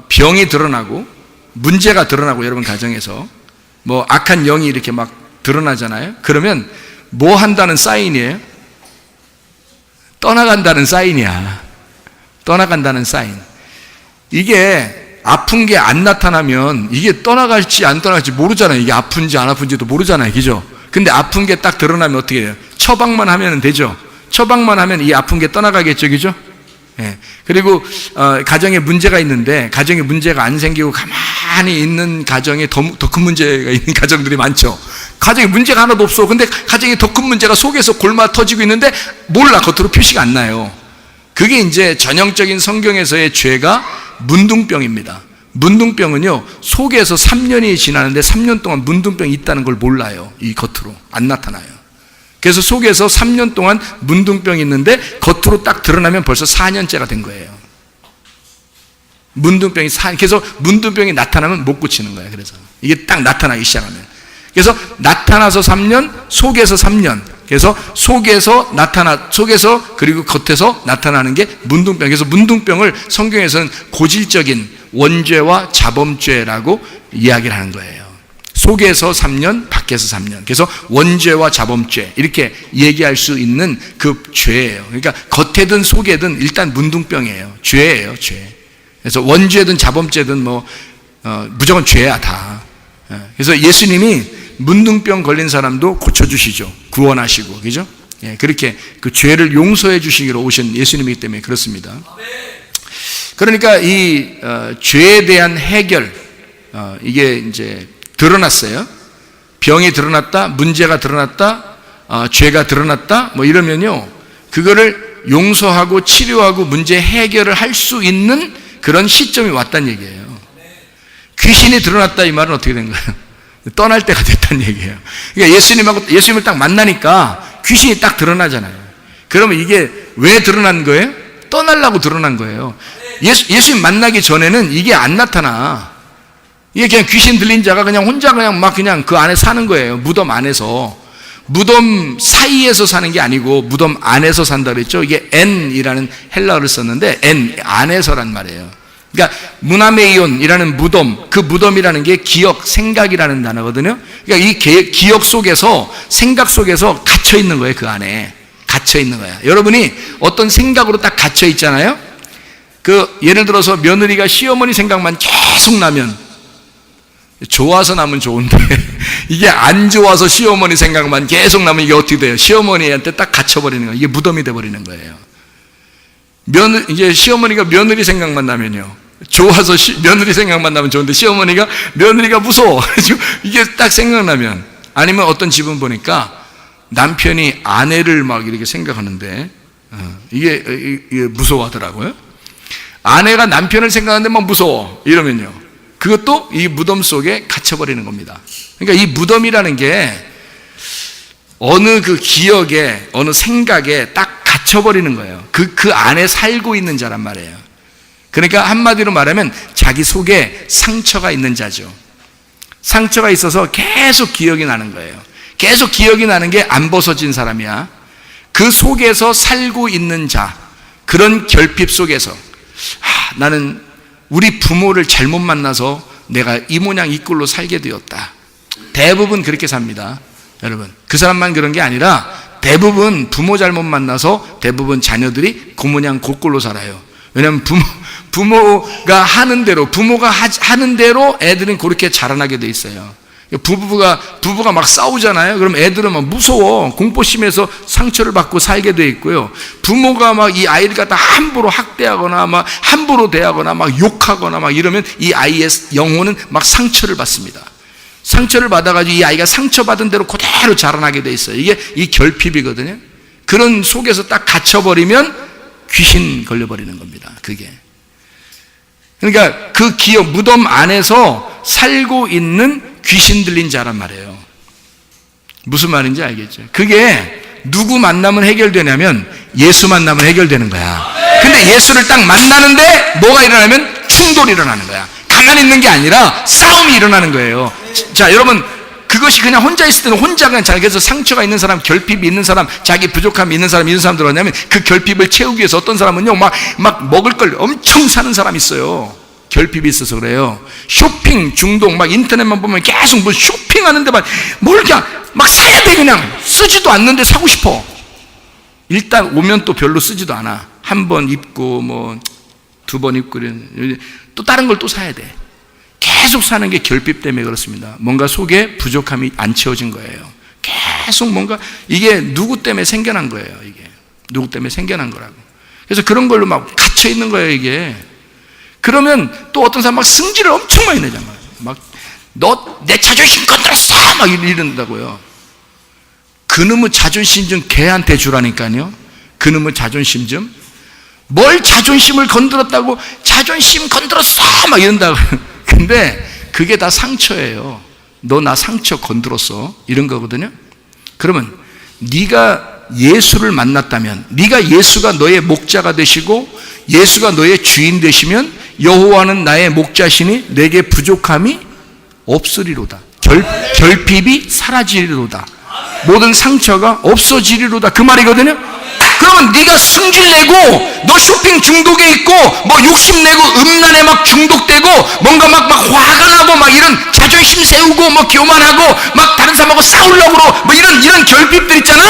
병이 드러나고 문제가 드러나고 여러분 가정에서 악한 영이 이렇게 막 드러나잖아요. 그러면 뭐 한다는 사인이에요? 떠나간다는 사인이야. 떠나간다는 사인. 이게 아픈 게 안 나타나면 이게 떠나갈지 안 떠나갈지 모르잖아요. 이게 아픈지 안 아픈지도 모르잖아요. 그죠? 근데 아픈 게 딱 드러나면 어떻게 해요? 처방만 하면 되죠. 처방만 하면 이 아픈 게 떠나가겠죠. 그죠? 예. 그리고 가정에 문제가 있는데 가정에 문제가 안 생기고 가만히 있는 가정에 더 큰 문제가 있는 가정들이 많죠. 가정에 문제가 하나도 없어. 근데 가정에 더 큰 문제가 속에서 골마 터지고 있는데 몰라. 겉으로 표시가 안 나요. 그게 이제 전형적인 성경에서의 죄가 문둥병입니다. 문둥병은요, 속에서 3년이 지나는데 3년 동안 문둥병이 있다는 걸 몰라요. 이 겉으로 안 나타나요. 그래서 속에서 3년 동안 문둥병이 있는데 겉으로 딱 드러나면 벌써 4년째가 된 거예요. 그래서 문둥병이 나타나면 못 고치는 거예요. 그래서 이게 딱 나타나기 시작하면. 그래서 나타나서 3년, 속에서 3년. 그래서 속에서 그리고 겉에서 나타나는 게 문둥병. 그래서 문둥병을 성경에서는 고질적인 원죄와 자범죄라고 이야기를 하는 거예요. 속에서 3년, 밖에서 3년. 그래서 원죄와 자범죄 이렇게 얘기할 수 있는 그 죄예요. 그러니까 겉에든 속에든 일단 문둥병이에요. 죄예요, 죄. 그래서 원죄든 자범죄든 무조건 죄야 다. 그래서 예수님이 문둥병 걸린 사람도 고쳐주시죠. 구원하시고, 그죠? 예, 그렇게 그 죄를 용서해 주시기로 오신 예수님이기 때문에 그렇습니다. 그러니까 이 죄에 대한 해결, 이게 이제 드러났어요. 병이 드러났다, 문제가 드러났다, 죄가 드러났다, 이러면요, 그거를 용서하고 치료하고 문제 해결을 할 수 있는 그런 시점이 왔다는 얘기예요. 귀신이 드러났다 이 말은 어떻게 된 거예요? 떠날 때가 됐다는 얘기예요. 그러니까 예수님을 딱 만나니까 귀신이 딱 드러나잖아요. 그러면 이게 왜 드러난 거예요? 떠나려고 드러난 거예요. 예수님 만나기 전에는 이게 안 나타나. 이게 그냥 귀신 들린 자가 그냥 혼자 그냥 그 안에 사는 거예요. 무덤 안에서. 무덤 사이에서 사는 게 아니고 무덤 안에서 산다 그랬죠. 이게 엔이라는 헬라어를 썼는데 엔 안에서란 말이에요. 그러니까 무나메이온이라는 무덤, 그 무덤이라는 게 기억, 생각이라는 단어거든요. 그러니까 이 기억 속에서, 생각 속에서 갇혀 있는 거예요. 그 안에 갇혀 있는 거야. 여러분이 어떤 생각으로 딱 갇혀 있잖아요. 예를 들어서 며느리가 시어머니 생각만 계속 나면 좋아서 나면 좋은데 이게 안 좋아서 시어머니 생각만 계속 나면 이게 어떻게 돼요? 시어머니한테 딱 갇혀버리는 거예요. 이게 무덤이 돼버리는 거예요. 이제 시어머니가 며느리 생각만 나면요, 좋아서 며느리 생각만 나면 좋은데 시어머니가 며느리가 무서워 이게 딱 생각나면, 아니면 어떤 집은 보니까 남편이 아내를 막 이렇게 생각하는데 이게 무서워하더라고요. 아내가 남편을 생각하는데 막 무서워 이러면요, 그것도 이 무덤 속에 갇혀버리는 겁니다. 그러니까 이 무덤이라는 게 어느 그 기억에, 어느 생각에 딱 갇혀버리는 거예요. 그 안에 살고 있는 자란 말이에요. 그러니까 한마디로 말하면 자기 속에 상처가 있는 자죠. 상처가 있어서 계속 기억이 나는 거예요. 계속 기억이 나는 게 안 벗어진 사람이야. 그 속에서 살고 있는 자, 그런 결핍 속에서 나는 우리 부모를 잘못 만나서 내가 이 모양 이 꼴로 살게 되었다. 대부분 그렇게 삽니다. 여러분, 그 사람만 그런 게 아니라 대부분 부모 잘못 만나서 대부분 자녀들이 그 모양 그 꼴로 살아요. 왜냐하면 부모가 하는 대로, 부모가 하는 대로 애들은 그렇게 자라나게 돼 있어요. 부부가 막 싸우잖아요. 그럼 애들은 막 무서워, 공포심에서 상처를 받고 살게 돼 있고요. 부모가 막 이 아이를 갖다 함부로 학대하거나 막 함부로 대하거나 막 욕하거나 막 이러면 이 아이의 영혼은 막 상처를 받습니다. 상처를 받아가지고 이 아이가 상처받은 대로 그대로 자라나게 돼 있어요. 이게 이 결핍이거든요. 그런 속에서 딱 갇혀버리면 귀신 걸려버리는 겁니다. 그게. 그러니까 그 기억, 무덤 안에서 살고 있는 귀신 들린 자란 말이에요. 무슨 말인지 알겠죠? 그게 누구 만나면 해결되냐면 예수 만나면 해결되는 거야. 근데 예수를 딱 만나는데 뭐가 일어나면 충돌이 일어나는 거야. 가만히 있는 게 아니라 싸움이 일어나는 거예요. 자, 여러분, 그것이 그냥 혼자 있을 때는 혼자 그냥 자기에서 상처가 있는 사람, 결핍이 있는 사람, 자기 부족함이 있는 사람, 이런 사람들 뭐냐면 그 결핍을 채우기 위해서 어떤 사람은요 막 먹을 걸 엄청 사는 사람이 있어요. 결핍이 있어서 그래요. 쇼핑 중독, 막 인터넷만 보면 계속 뭐 쇼핑하는데 뭘 그냥 막 사야 돼. 그냥 쓰지도 않는데 사고 싶어. 일단 오면 또 별로 쓰지도 않아. 한 번 입고 뭐 두 번 입고 또 다른 걸 또 사야 돼. 계속 사는 게 결핍 때문에 그렇습니다. 뭔가 속에 부족함이 안 채워진 거예요. 계속 뭔가, 이게 누구 때문에 생겨난 거예요. 이게 누구 때문에 생겨난 거라고. 그래서 그런 걸로 막 갇혀 있는 거예요. 이게. 그러면 또 어떤 사람 막 승질을 엄청 많이 내잖아요. 막 너 내 자존심 건드렸어 막 이런다고요. 그놈의 자존심 좀 걔한테 주라니까요. 그놈의 자존심 좀. 뭘 자존심을 건드렸다고, 자존심 건드렸어 막 이런다고. 근데 그게 다 상처예요. 너 나 상처 건드렸어 이런 거거든요. 그러면 네가 예수를 만났다면, 네가 예수가 너의 목자가 되시고 예수가 너의 주인 되시면 여호와는 나의 목자시니 내게 부족함이 없으리로다. 결핍이 사라지리로다. 모든 상처가 없어지리로다. 그 말이거든요. 그러면 네가 승질내고 너 쇼핑 중독에 있고 뭐 욕심내고 음란에 막 중독되고 뭔가 막 화가 나고 막 이런 자존심 세우고 뭐 교만하고 막 다른 사람하고 싸우려고 뭐 이런 결핍들 있잖아.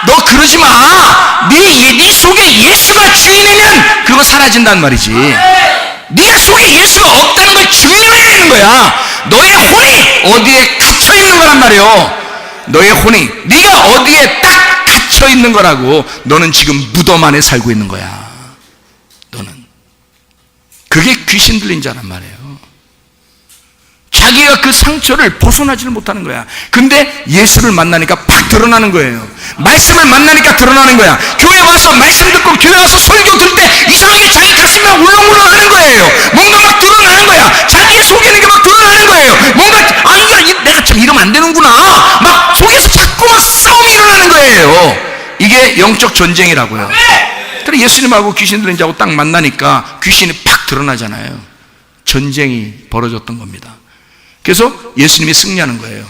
너 그러지 마. 네 속에 예수가 주인이면 그거 사라진단 말이지. 네 속에 예수가 없다는 걸 증명해야 되는 거야. 너의 혼이 어디에 갇혀 있는 거란 말이에요. 너의 혼이, 네가 어디에 딱 갇혀 있는 거라고. 너는 지금 무덤 안에 살고 있는 거야. 너는. 그게 귀신 들린 자란 말이에요. 자기가 그 상처를 벗어나지를 못하는 거야. 근데 예수를 만나니까 팍 드러나는 거예요. 말씀을 만나니까 드러나는 거야. 교회 와서 말씀 듣고 교회 와서 설교 들 때 이상하게 자기 가슴이 막 울렁울렁 하는 거예요. 뭔가 막 드러나는 거야. 자기 속에 있는 게 막 드러나는 거예요. 뭔가 내가 참 이러면 안 되는구나. 막 속에서 자꾸 막 싸움이 일어나는 거예요. 이게 영적 전쟁이라고요. 그래, 예수님하고 귀신 들린 자하고 딱 만나니까 귀신이 팍 드러나잖아요. 전쟁이 벌어졌던 겁니다. 그래서 예수님이 승리하는 거예요.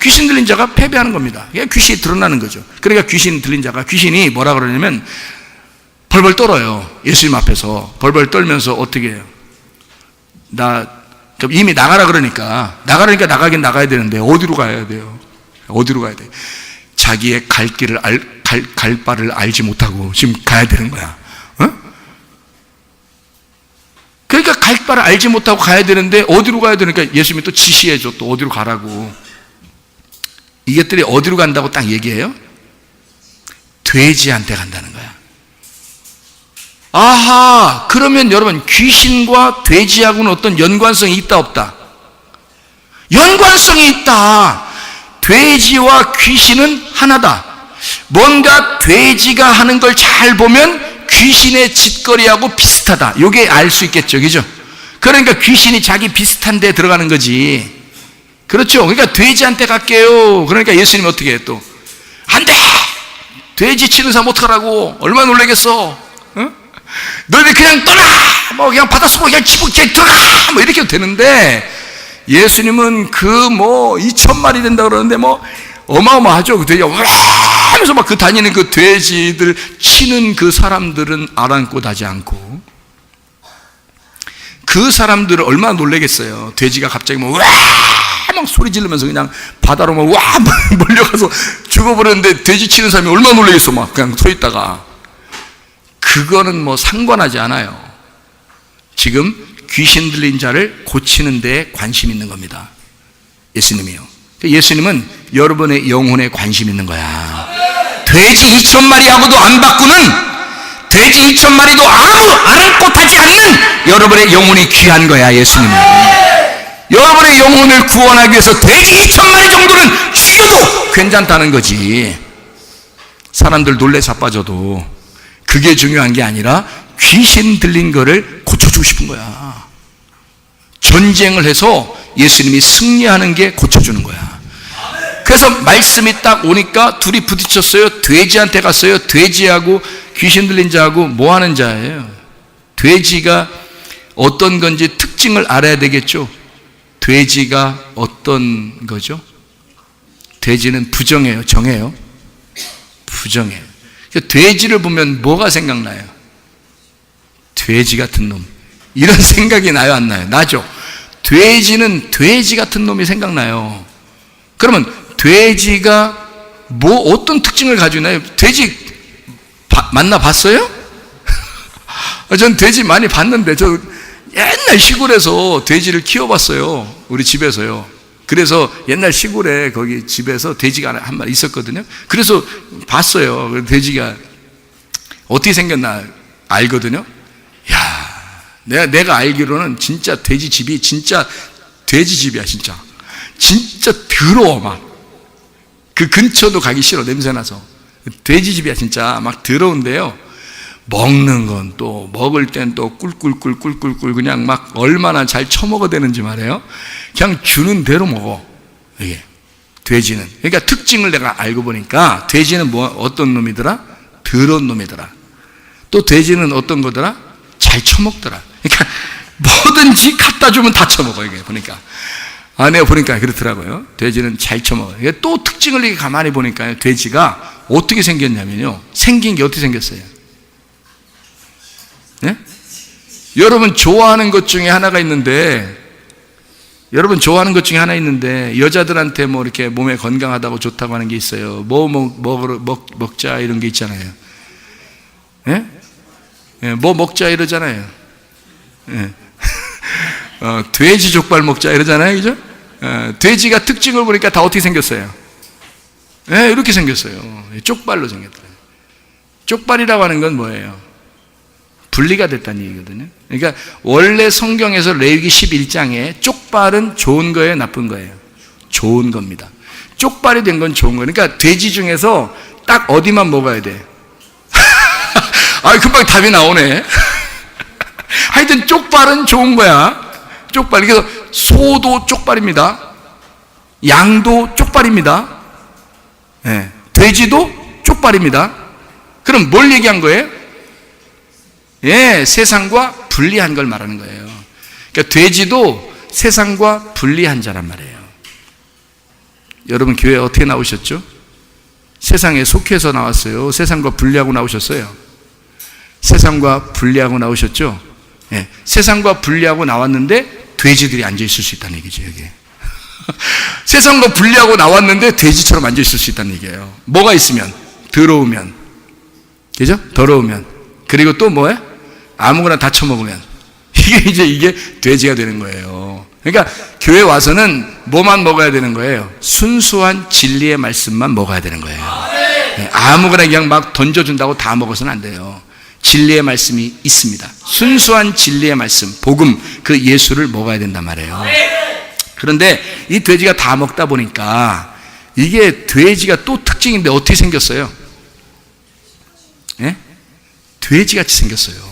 귀신 들린 자가 패배하는 겁니다. 귀신이 드러나는 거죠. 그러니까 귀신 들린 자가, 귀신이 뭐라 그러냐면 벌벌 떨어요. 예수님 앞에서 벌벌 떨면서 어떻게 해요? 이미 나가라 그러니까 나가긴 나가야 되는데 어디로 가야 돼요? 어디로 가야 돼? 자기의 갈 길을 갈 바를 알지 못하고 지금 가야 되는 거야. 어? 그러니까 갈 바를 알지 못하고 가야 되는데 어디로 가야 되니까 예수님이 또 지시해줘. 또 어디로 가라고. 이것들이 어디로 간다고 딱 얘기해요? 돼지한테 간다는 거야. 아하, 그러면 여러분 귀신과 돼지하고는 어떤 연관성이 있다 없다? 연관성이 있다. 돼지와 귀신은 하나다. 뭔가 돼지가 하는 걸 잘 보면 귀신의 짓거리하고 비슷하다. 요게 알 수 있겠죠. 그죠? 그러니까 귀신이 자기 비슷한 데 들어가는 거지. 그렇죠? 그러니까 돼지한테 갈게요. 그러니까 예수님이 어떻게 해 또? 안 돼! 돼지 치는 사람 어떡하라고? 얼마나 놀라겠어? 어? 너희들 그냥 떠나! 뭐 그냥 바닷속으로 그냥 치고 그냥 들어가! 뭐 이렇게 되는데 예수님은 그 뭐 2,000마리 된다 그러는데 뭐 어마어마하죠. 그 돼지가 와! 하면서 막 그 다니는 그 돼지들 치는 그 사람들은 아랑곳하지 않고 그 사람들은 얼마나 놀라겠어요. 돼지가 갑자기 뭐 와! 막 소리 지르면서 그냥 바다로 막 와! 몰려가서 죽어버렸는데 돼지 치는 사람이 얼마나 놀라겠어. 막 그냥 서 있다가. 그거는 뭐 상관하지 않아요. 지금 귀신 들린 자를 고치는 데 관심 있는 겁니다. 예수님이요. 예수님은 여러분의 영혼에 관심 있는 거야. 돼지 2,000마리하고도 안 바꾸는, 돼지 2,000마리도 아무 아랑곳하지 않는 여러분의 영혼이 귀한 거야. 예수님은 여러분의 영혼을 구원하기 위해서 돼지 2,000마리 정도는 죽여도 괜찮다는 거지. 사람들 놀래 자빠져도 그게 중요한 게 아니라 귀신 들린 거를 고쳐주고 싶은 거야. 전쟁을 해서 예수님이 승리하는 게 고쳐주는 거야. 그래서 말씀이 딱 오니까 둘이 부딪혔어요. 돼지한테 갔어요. 돼지하고 귀신 들린 자하고 뭐 하는 자예요? 돼지가 어떤 건지 특징을 알아야 되겠죠. 돼지가 어떤 거죠? 돼지는 부정해요, 정해요? 부정해요. 돼지를 보면 뭐가 생각나요? 돼지 같은 놈. 이런 생각이 나요, 안 나요? 나죠? 돼지는 돼지 같은 놈이 생각나요. 그러면 돼지가 뭐 어떤 특징을 가지고 있나요? 돼지 만나봤어요? 전 돼지 많이 봤는데 저 옛날 시골에서 돼지를 키워봤어요. 우리 집에서요. 그래서 옛날 시골에 거기 집에서 돼지가 한 마리 있었거든요. 그래서 봤어요. 돼지가 어떻게 생겼나 알거든요. 야, 내가 알기로는 진짜 돼지 집이 진짜 돼지 집이야. 진짜 더러워. 막 그 근처도 가기 싫어. 냄새나서. 돼지 집이야. 진짜 막 더러운데요. 먹는 건 또 먹을 땐 또 꿀꿀꿀꿀꿀꿀 그냥 막 얼마나 잘 처먹어대는지 말이에요. 그냥 주는 대로 먹어. 이게 돼지는. 그러니까 특징을 내가 알고 보니까 돼지는 뭐 어떤 놈이더라? 더러운 놈이더라. 또 돼지는 어떤 거더라? 잘 처먹더라. 그러니까 뭐든지 갖다 주면 다 처먹어. 이게 보니까. 내가 보니까 그렇더라고요. 돼지는 잘 처먹어요. 또 특징을 이렇게 가만히 보니까요. 돼지가 어떻게 생겼냐면요. 생긴 게 어떻게 생겼어요? 네? 여러분 좋아하는 것 중에 하나가 있는데, 여자들한테 뭐 이렇게 몸에 건강하다고 좋다고 하는 게 있어요. 먹자 이런 게 있잖아요. 예? 예, 뭐 먹자 이러잖아요. 예. 돼지 족발 먹자 이러잖아요. 그죠? 돼지가 특징을 보니까 다 어떻게 생겼어요? 예, 이렇게 생겼어요. 쪽발로 생겼어요. 쪽발이라고 하는 건 뭐예요? 분리가 됐다는 얘기거든요. 그러니까 원래 성경에서 레위기 11장에 쪽발은 좋은 거예요, 나쁜 거예요? 좋은 겁니다. 쪽발이 된 건 좋은 거예요. 그러니까 돼지 중에서 딱 어디만 먹어야 돼? 금방 답이 나오네. 하여튼 쪽발은 좋은 거야. 쪽발. 그래서 소도 쪽발입니다. 양도 쪽발입니다. 네. 돼지도 쪽발입니다. 그럼 뭘 얘기한 거예요? 예, 세상과 분리한 걸 말하는 거예요. 그러니까 돼지도 세상과 분리한 자란 말이에요. 여러분 교회 어떻게 나오셨죠? 세상에 속해서 나왔어요? 세상과 분리하고 나오셨어요? 세상과 분리하고 나오셨죠? 예, 세상과 분리하고 나왔는데 돼지들이 앉아있을 수 있다는 얘기죠. 여기. 세상과 분리하고 나왔는데 돼지처럼 앉아있을 수 있다는 얘기예요. 뭐가 있으면? 더러우면. 그죠? 더러우면. 그리고 또 뭐예요? 아무거나 다 처먹으면. 이게 돼지가 되는 거예요. 그러니까 교회 와서는 뭐만 먹어야 되는 거예요? 순수한 진리의 말씀만 먹어야 되는 거예요. 아무거나 그냥 막 던져준다고 다 먹어서는 안 돼요. 진리의 말씀이 있습니다. 순수한 진리의 말씀, 복음, 그 예수를 먹어야 된단 말이에요. 그런데 이 돼지가 다 먹다 보니까 이게 돼지가 또 특징인데 어떻게 생겼어요? 예? 돼지같이 생겼어요.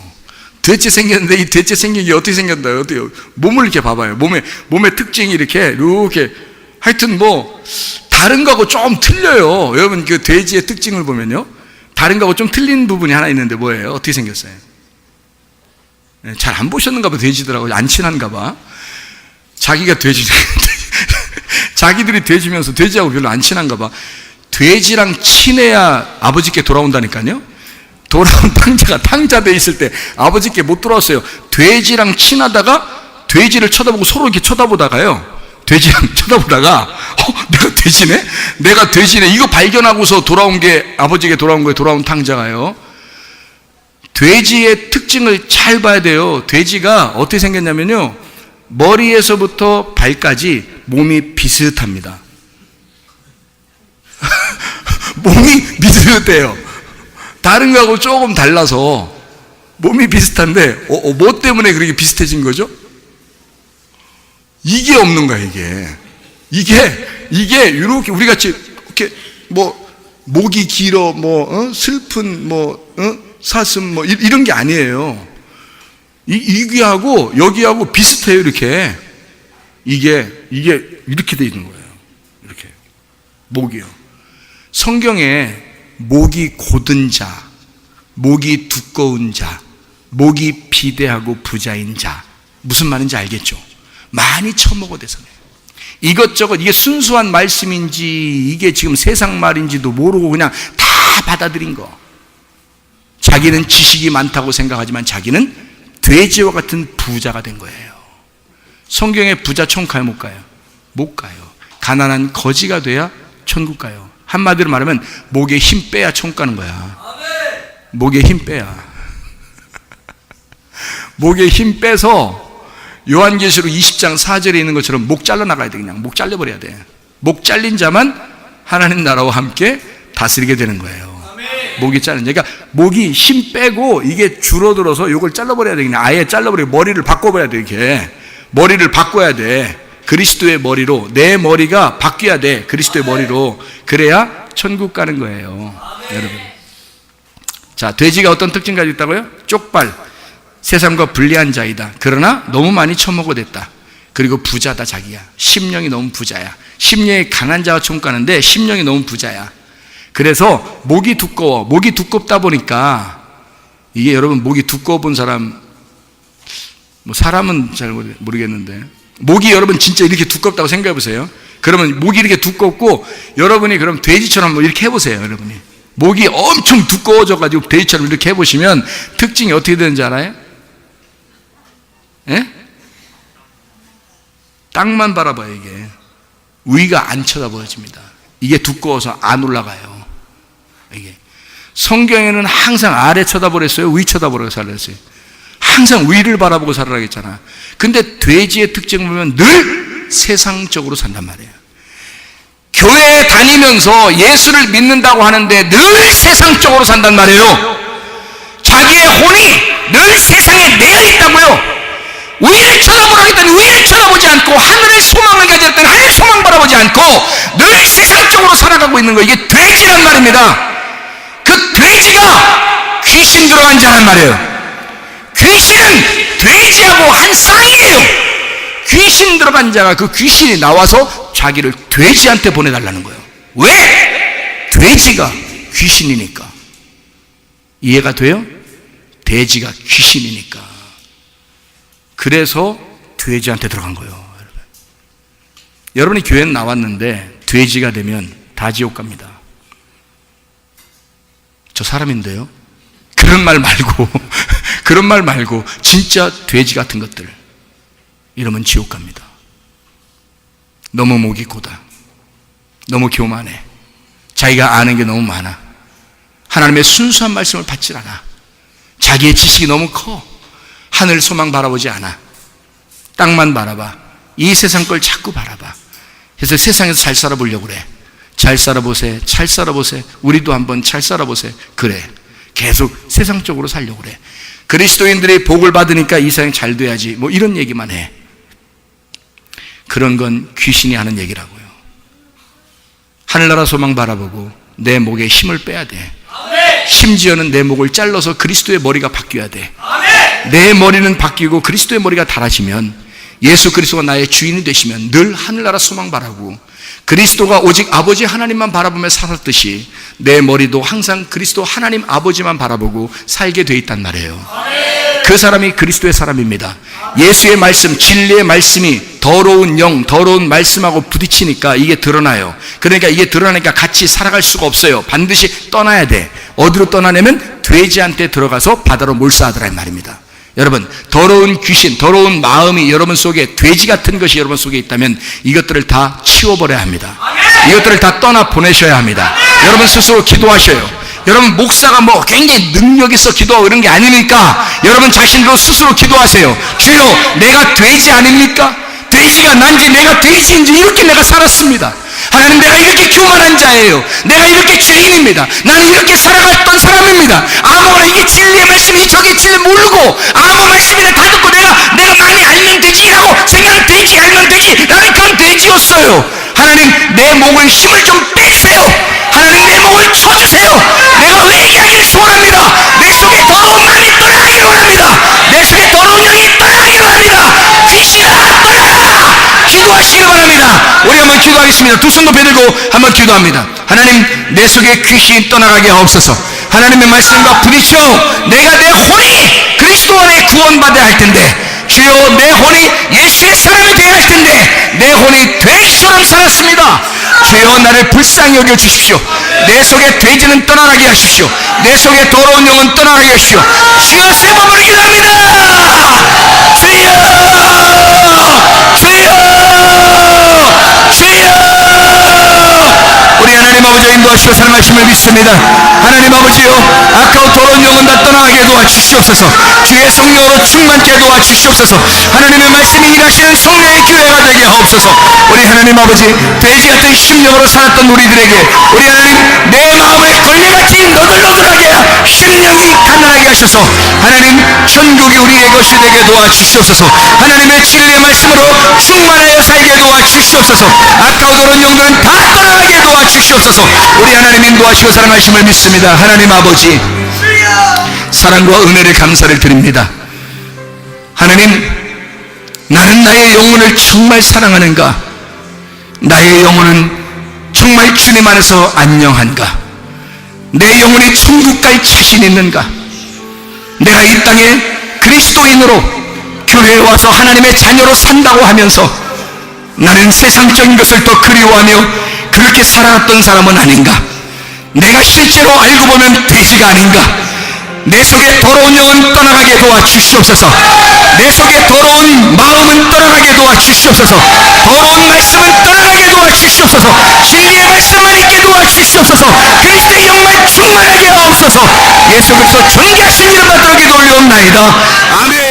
돼지 생겼는데 이 돼지 생긴 게 어떻게 생겼나요? 어때요? 몸을 이렇게 봐봐요. 몸의 특징이 이렇게 하여튼 뭐 다른 거하고 좀 틀려요. 여러분 그 돼지의 특징을 보면요, 다른 거하고 좀 틀린 부분이 하나 있는데 뭐예요? 어떻게 생겼어요? 잘 안 보셨는가 봐. 돼지들하고 안 친한가 봐. 자기가 돼지 자기들이 돼지면서 돼지하고 별로 안 친한가 봐. 돼지랑 친해야 아버지께 돌아온다니까요. 돌아온 탕자 돼 있을 때 아버지께 못 돌아왔어요. 돼지랑 친하다가 돼지를 쳐다보고 서로 이렇게 쳐다보다가요, 돼지랑 쳐다보다가 내가 돼지네 이거 발견하고서 돌아온 게 아버지에게 돌아온 거예요. 돌아온 탕자가요. 돼지의 특징을 잘 봐야 돼요. 돼지가 어떻게 생겼냐면요, 머리에서부터 발까지 몸이 비슷합니다. 몸이 비슷해요. 다른 거하고 조금 달라서 몸이 비슷한데 뭐 때문에 그렇게 비슷해진 거죠? 이게 없는 거야. 이게 이렇게 우리 같이 이렇게 뭐 목이 길어 슬픈 사슴 이런 게 아니에요. 이게하고 여기하고 비슷해요. 이게 이렇게 돼 있는 거예요. 이렇게 목이요. 성경에 목이 곧은 자, 목이 두꺼운 자, 목이 비대하고 부자인 자, 무슨 말인지 알겠죠? 많이 처먹어대서 이것저것 이게 순수한 말씀인지 이게 지금 세상 말인지도 모르고 그냥 다 받아들인 거. 자기는 지식이 많다고 생각하지만 자기는 돼지와 같은 부자가 된 거예요. 성경에 부자 천국 가요, 못 가요? 못 가요. 가난한 거지가 돼야 천국 가요. 한마디로 말하면 목에 힘 빼야 천국 가는 거야. 목에 힘 빼야. 목에 힘 빼서 요한계시록 20장 4절에 있는 것처럼 목 잘라나가야 돼. 그냥 목 잘려버려야 돼. 목 잘린 자만 하나님 나라와 함께 다스리게 되는 거예요. 목이 잘린 자. 그러니까 목이 힘 빼고 이게 줄어들어서 이걸 잘라버려야 돼. 그냥 아예 잘라버리고 머리를 바꿔버려야 돼. 이렇게 머리를 바꿔야 돼. 그리스도의 머리로. 내 머리가 바뀌어야 돼. 그리스도의 머리로. 그래야 천국 가는 거예요. 여러분. 자, 돼지가 어떤 특징 가지고 있다고요? 쪽발. 세상과 불리한 자이다. 그러나 너무 많이 처먹어댔다. 그리고 부자다. 자기야. 심령이 너무 부자야. 심령이 강한 자가 천국 가는데 심령이 너무 부자야. 그래서 목이 두꺼워. 목이 두껍다 보니까 이게 여러분 목이 두꺼워 본 사람, 사람은 잘 모르겠는데 목이 여러분 진짜 이렇게 두껍다고 생각해 보세요. 그러면 목이 이렇게 두껍고 여러분이 그럼 돼지처럼 이렇게 해보세요. 여러분이 목이 엄청 두꺼워져 가지고 돼지처럼 이렇게 해보시면 특징이 어떻게 되는지 알아요? 예? 땅만 바라봐요. 이게 위가 안 쳐다보여집니다. 이게 두꺼워서 안 올라가요. 이게 성경에는 항상 아래 쳐다보랬어요, 위 쳐다보라고 살았어요. 항상 위를 바라보고 살아라 했잖아. 근데 돼지의 특징을 보면 늘 세상적으로 산단 말이에요. 교회에 다니면서 예수를 믿는다고 하는데 늘 세상적으로 산단 말이에요. 자기의 혼이 늘 세상에 매여 있다고요. 위를 쳐다보라겠다니 위를 쳐다보지 않고 하늘의 소망을 가졌다니 하늘 소망 바라보지 않고 늘 세상적으로 살아가고 있는 거, 이게 돼지란 말입니다. 그 돼지가 귀신 들어간 자란 말이에요. 귀신은 돼지하고 한 쌍이에요. 귀신 들어간 자가 그 귀신이 나와서 자기를 돼지한테 보내달라는 거예요. 왜? 돼지가 귀신이니까. 이해가 돼요? 돼지가 귀신이니까. 그래서 돼지한테 들어간 거예요. 여러분이 교회는 나왔는데 돼지가 되면 다 지옥 갑니다. 저 사람인데요. 그런 말 말고 그런 말 말고 진짜 돼지 같은 것들 이러면 지옥 갑니다. 너무 목이 고다. 너무 교만해. 자기가 아는 게 너무 많아. 하나님의 순수한 말씀을 받질 않아. 자기의 지식이 너무 커. 하늘 소망 바라보지 않아. 땅만 바라봐. 이 세상 걸 자꾸 바라봐. 그래서 세상에서 잘 살아보려고 그래. 잘 살아보세, 잘 살아보세. 우리도 한번 잘 살아보세. 그래. 계속 세상적으로 살려고 그래. 그리스도인들이 복을 받으니까 이 세상이 잘 돼야지. 뭐 이런 얘기만 해. 그런 건 귀신이 하는 얘기라고요. 하늘나라 소망 바라보고 내 목에 힘을 빼야 돼. 심지어는 내 목을 잘라서 그리스도의 머리가 바뀌어야 돼. 내 머리는 바뀌고 그리스도의 머리가 달아지면, 예수 그리스도가 나의 주인이 되시면 늘 하늘나라 소망 바라고 그리스도가 오직 아버지 하나님만 바라보며 살았듯이 내 머리도 항상 그리스도 하나님 아버지만 바라보고 살게 돼 있단 말이에요. 그 사람이 그리스도의 사람입니다. 예수의 말씀, 진리의 말씀이 더러운 영, 더러운 말씀하고 부딪히니까 이게 드러나요. 그러니까 이게 드러나니까 같이 살아갈 수가 없어요. 반드시 떠나야 돼. 어디로 떠나냐면 돼지한테 들어가서 바다로 몰사하더라 이 말입니다. 여러분, 더러운 귀신, 더러운 마음이 여러분 속에, 돼지 같은 것이 여러분 속에 있다면 이것들을 다 치워버려야 합니다. 이것들을 다 떠나 보내셔야 합니다. 여러분 스스로 기도하셔요. 여러분 목사가 뭐 굉장히 능력 있어 기도하고 이런 게 아니니까 여러분 자신도 스스로 기도하세요. 주여, 내가 돼지 아닙니까? 돼지가 난지 내가 돼지인지 이렇게 내가 살았습니다. 하나님, 내가 이렇게 교만한 자예요. 내가 이렇게 죄인입니다. 나는 이렇게 살아갔던 사람입니다. 아무거나 이게 진리의 말씀이 저게 진리 모르고 아무 말씀이나 다 듣고 내가 많이 알면 되지라고 생각을, 돼지 알면 되지, 나는 그런 돼지였어요. 하나님, 내 목을 힘을 좀 빼주세요. 하나님, 내 목을 쳐주세요. 내가 회개하기를 소원합니다. 내 속에 더러운 마음이 떠나가기를 원합니다. 내 속에 더러운 영이 떠나가기를 원합니다. 귀신아, 떠나가! 기도하시기를 바랍니다. 우리 한번 기도하겠습니다. 두 손 높이 들고 한번 기도합니다. 하나님, 내 속에 귀신이 떠나가게 하옵소서. 하나님의 말씀과 부딪혀 내가 내 혼이 그리스도 안에 구원받아야 할 텐데, 주여, 내 혼이 예수의 사람이 되어야 할 텐데 내 혼이 돼지처럼 살았습니다. 주여, 나를 불쌍히 여겨 주십시오. 내 속에 돼지는 떠나가게 하십시오. 내 속에 더러운 영은 떠나가게 하십시오. 주여, 세 번으로 기도합니다. 주여, 우리 하나님 아버지 인도하시고 살아가심을 믿습니다. 하나님 아버지요, 아까운 더러운 영은 다 떠나가게 도와주시옵소서. 주의 성령으로 충만케 도와주시옵소서. 하나님의 말씀이 일하시는 성령의 교회가 되게 하옵소서. 우리 하나님 아버지, 돼지 같은 심령으로 살았던 우리들에게 우리 하나님, 내 마음을 걸레같이 너덜너덜하게 심령이 가난하게 하셔서 하나님, 천국이 우리의 것이 되게 도와주시옵소서. 하나님의 진리의 말씀으로 충만하여 살게 도와주시옵소서. 아까운 영들은 다 떠나가게 도와주시옵소서. 우리 하나님 인도하시고 사랑하심을 믿습니다. 하나님 아버지, 사랑과 은혜를 감사를 드립니다. 하나님, 나는 나의 영혼을 정말 사랑하는가? 나의 영혼은 정말 주님 안에서 안녕한가? 내 영혼이 천국 갈 자신 있는가? 내가 이 땅에 그리스도인으로 교회에 와서 하나님의 자녀로 산다고 하면서 나는 세상적인 것을 더 그리워하며 그렇게 살아왔던 사람은 아닌가? 내가 실제로 알고 보면 돼지가 아닌가? 내 속에 더러운 영은 떠나가게 도와주시옵소서. 내 속에 더러운 마음은 떠나가게 도와주시옵소서. 더러운 말씀은 떠나가게 도와주시옵소서. 진리의 말씀만 있게 도와주시옵소서. 그리스도의 영만 충만하게 하옵소서. 예수 그리스도 존귀하신 이름 받들어 기도 올려옵나이다. 아멘.